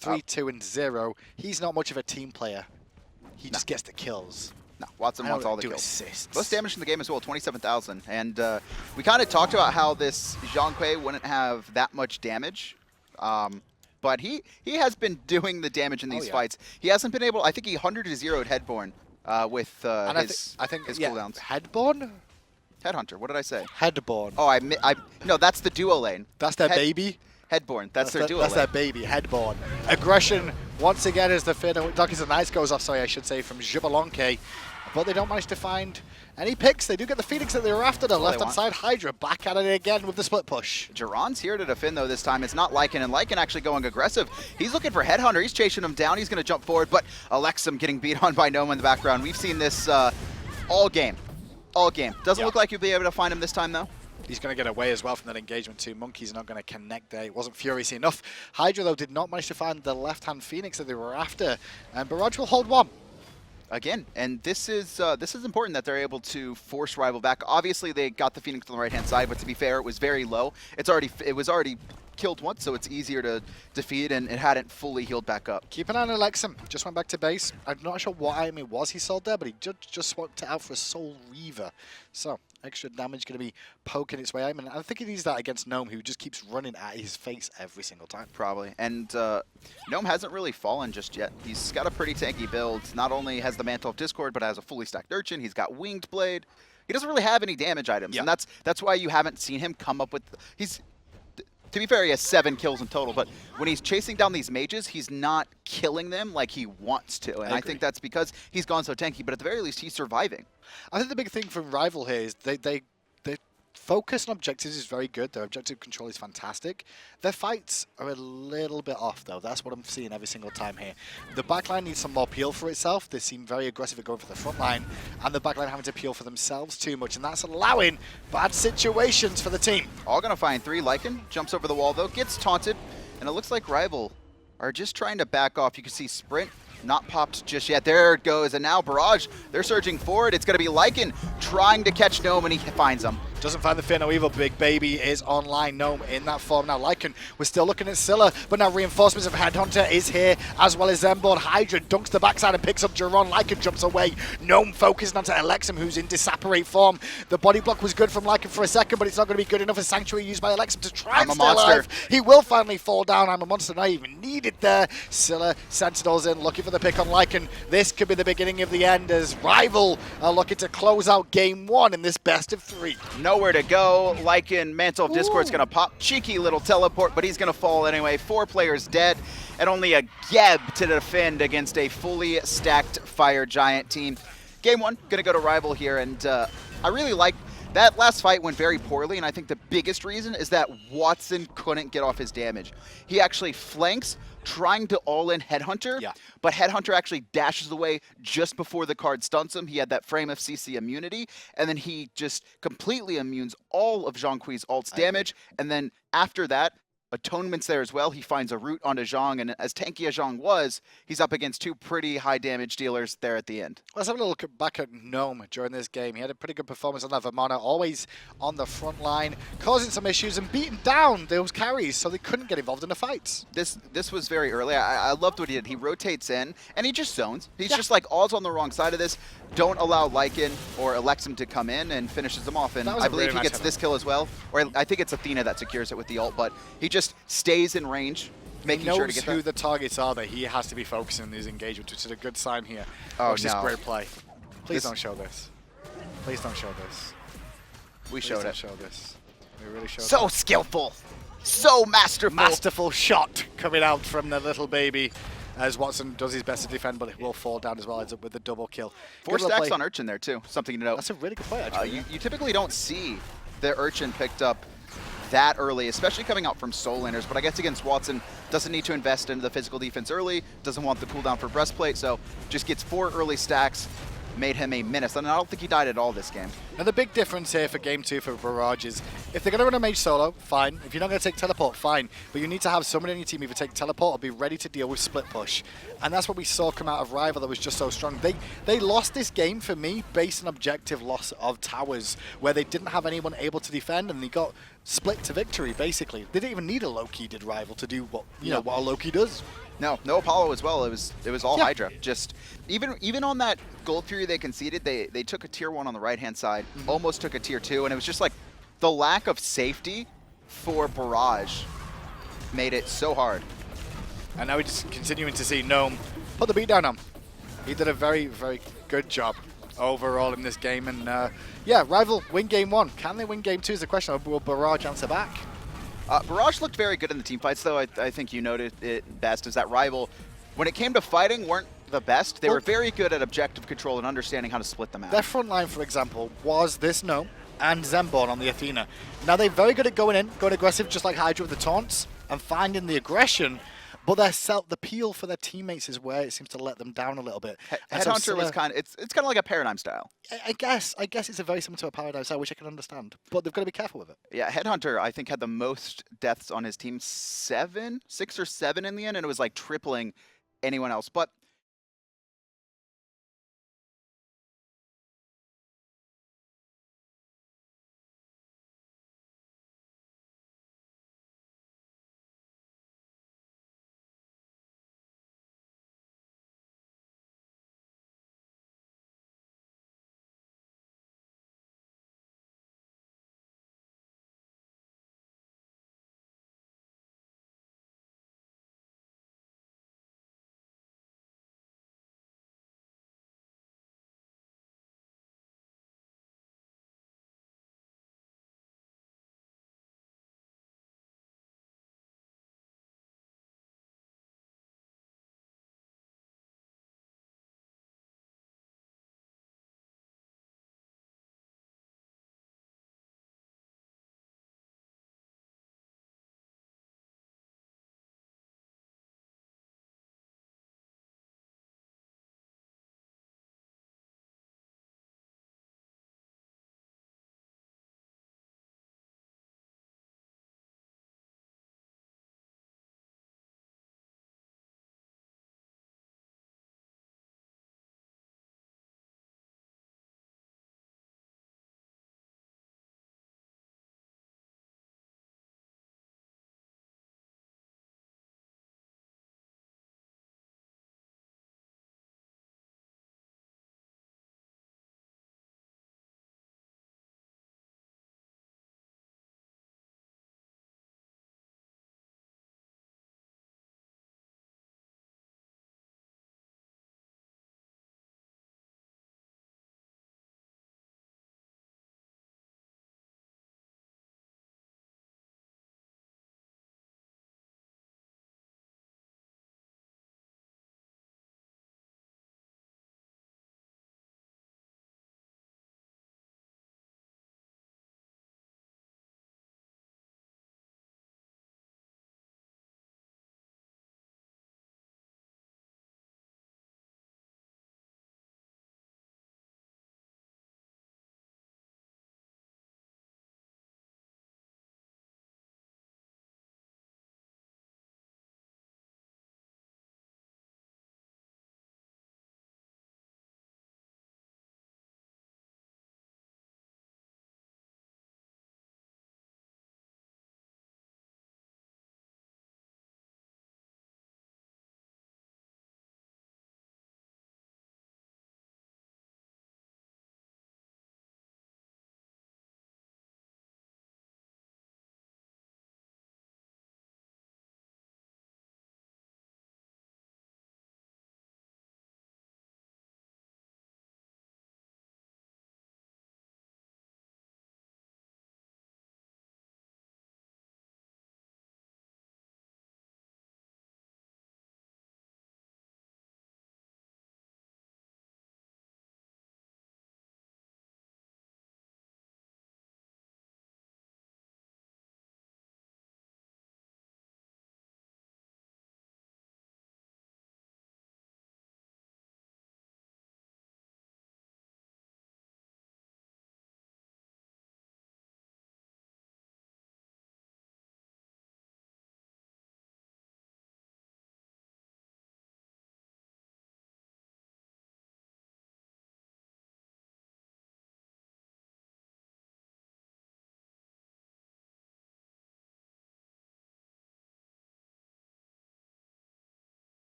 3, 2, and 0. He's not much of a team player. He just gets the kills. No, Watson wants all the kills. Assists. Most damage in the game as well, 27,000. And we kind of talked about how this Zhong wouldn't have that much damage. But he has been doing the damage in these fights. He hasn't been able, I think he 100-0'd Headborne with his cooldowns. Headborne? Headhunter, what did I say? Headborne. Oh, no, that's the duo lane. That's their baby? Headborne, that's their duo lane. That's their baby, Headborne. Aggression, once again, as the Darkest of the Nights goes off, sorry, I should say, from Xbalanque. But they don't manage to find any picks. They do get the Phoenix that they were after. The left-hand side, Hydra back at it again with the split push. Jeron's here to defend, though, this time. It's not Lycan, and Lycan actually going aggressive. He's looking for Headhunter. He's chasing him down. He's going to jump forward, but Elexum getting beat on by Gnome in the background. We've seen this all game. All game. Doesn't look like you'll be able to find him this time, though. He's going to get away as well from that engagement too. Monkey's not going to connect there. It wasn't furious enough. Hydra, though, did not manage to find the left-hand Phoenix that they were after. And Barrage will hold one. Again, and this is important that they're able to force Rival back. Obviously, they got the Phoenix on the right-hand side, but to be fair, it was very low. It was already killed once, so it's easier to defeat, and it hadn't fully healed back up. Keep an eye on Elexum. Just went back to base. I'm not sure what item it was he sold there, but he just swapped it out for a Soul Reaver. So extra damage going to be poking its way out. And I think he needs that against Gnome, who just keeps running at his face every single time. Probably. And Gnome hasn't really fallen just yet. He's got a pretty tanky build. Not only has the Mantle of Discord, but has a fully stacked Urchin. He's got Winged Blade. He doesn't really have any damage items, and that's why you haven't seen him come up with... To be fair, he has 7 kills in total, but when he's chasing down these mages, he's not killing them like he wants to. And I think that's because he's gone so tanky, but at the very least, he's surviving. I think the big thing from Rival here is they focus on objectives is very good. Their objective control is fantastic. Their fights are a little bit off, though. That's what I'm seeing every single time here. The backline needs some more peel for itself. They seem very aggressive at going for the front line, and the backline having to peel for themselves too much, and that's allowing bad situations for the team. All going to find 3. Lycan jumps over the wall, though, gets taunted, and it looks like Rival are just trying to back off. You can see Sprint not popped just yet. There it goes, and now Barrage, they're surging forward. It's going to be Lycan trying to catch Gnome, and he finds him. Doesn't find the Fear No Evil. Big Baby is online. Gnome in that form. Now Lycan, we're still looking at Scylla, but now reinforcements of Headhunter is here, as well as Zenborne. Hydra dunks the backside and picks up Jeron. Lycan jumps away. Gnome focusing onto Elexum, who's in disapparate form. The body block was good from Lycan for a second, but it's not going to be good enough as Sanctuary used by Elexum to try and stay alive. He will finally fall down. I'm a monster, not even needed there. Scylla, Sentinels in, looking for the pick on Lycan. This could be the beginning of the end, as Rival are looking to close out game 1 in this best of 3. Nowhere to go. Lycan, Mantle of Discord's going to pop. Cheeky little teleport, but he's going to fall anyway. 4 players dead, and only a Geb to defend against a fully stacked Fire Giant team. Game 1, going to go to Rival here, and I really like that last fight went very poorly, and I think the biggest reason is that Watson couldn't get off his damage. He actually flanks, trying to all-in Headhunter, but Headhunter actually dashes away just before the card stuns him. He had that frame of CC immunity, and then he just completely immunes all of Zhong's ult's damage, and then after that, Atonement's there as well. He finds a root onto Zhong, and as tanky as Zhong was, he's up against 2 pretty high damage dealers there at the end. Let's have a look back at Gnome during this game. He had a pretty good performance on that Vamana, always on the front line, causing some issues and beating down those carries, so they couldn't get involved in the fights. This was very early. I loved what he did. He rotates in, and he just zones. He's just like, all's on the wrong side of this. Don't allow Lycan or Elexum to come in and finishes them off. And I believe he gets this kill as well. Or I think it's Athena that secures it with the ult, but he just stays in range, making sure to get who the targets are that he has to be focusing on these engagements, which is a good sign here. Watch this great play. Please don't show this. Please don't show this. We showed it. Show this. We really showed so skillful. So masterful. Masterful shot coming out from the little baby. As Watson does his best to defend, but it will fall down as well. Ends up with the double kill. 4 stacks on Urchin there, too. Something to note. That's a really good play, actually. You typically don't see the Urchin picked up that early, especially coming out from soul laners. But I guess against Watson, doesn't need to invest into the physical defense early, doesn't want the cooldown for breastplate, so just gets 4 early stacks. Made him a menace, and I don't think he died at all this game. Now the big difference here for game 2 for Barrage is, if they're going to run a mage solo, fine. If you're not going to take teleport, fine. But you need to have someone in your team either take teleport or be ready to deal with split push. And that's what we saw come out of Rival that was just so strong. They lost this game for me based on objective loss of towers, where they didn't have anyone able to defend, and they got split to victory, basically. They didn't even need a Loki, did Rival, to do what, what a Loki does. No Apollo as well. It was all Yeah. Hydra. Just even on that Gold Fury they conceded, they took a tier 1 on the right-hand side, almost took a tier 2, and it was just like the lack of safety for Barrage made it so hard. And now we're just continuing to see Gnome put the beat down on. He did a very, very good job overall in this game. And yeah, Rival win game 1. Can they win game 2 is the question. Will Barrage answer back? Barrage looked very good in the team fights, though. I think you noted it best, is that Rival, when it came to fighting, weren't the best. They were very good at objective control and understanding how to split them out. Their front line, for example, was this Gnome and Zenborne on the Athena. Now, they're very good at going in, going aggressive, just like Hydra with the taunts, and finding the aggression. But the peel for their teammates is where it seems to let them down a little bit. Headhunter was kind of, it's kind of like a paradigm style. I guess it's a very similar to a paradigm style, which I can understand. But they've got to be careful with it. Yeah, Headhunter, I think, had the most deaths on his team, 6 or 7 in the end, and it was like tripling anyone else. But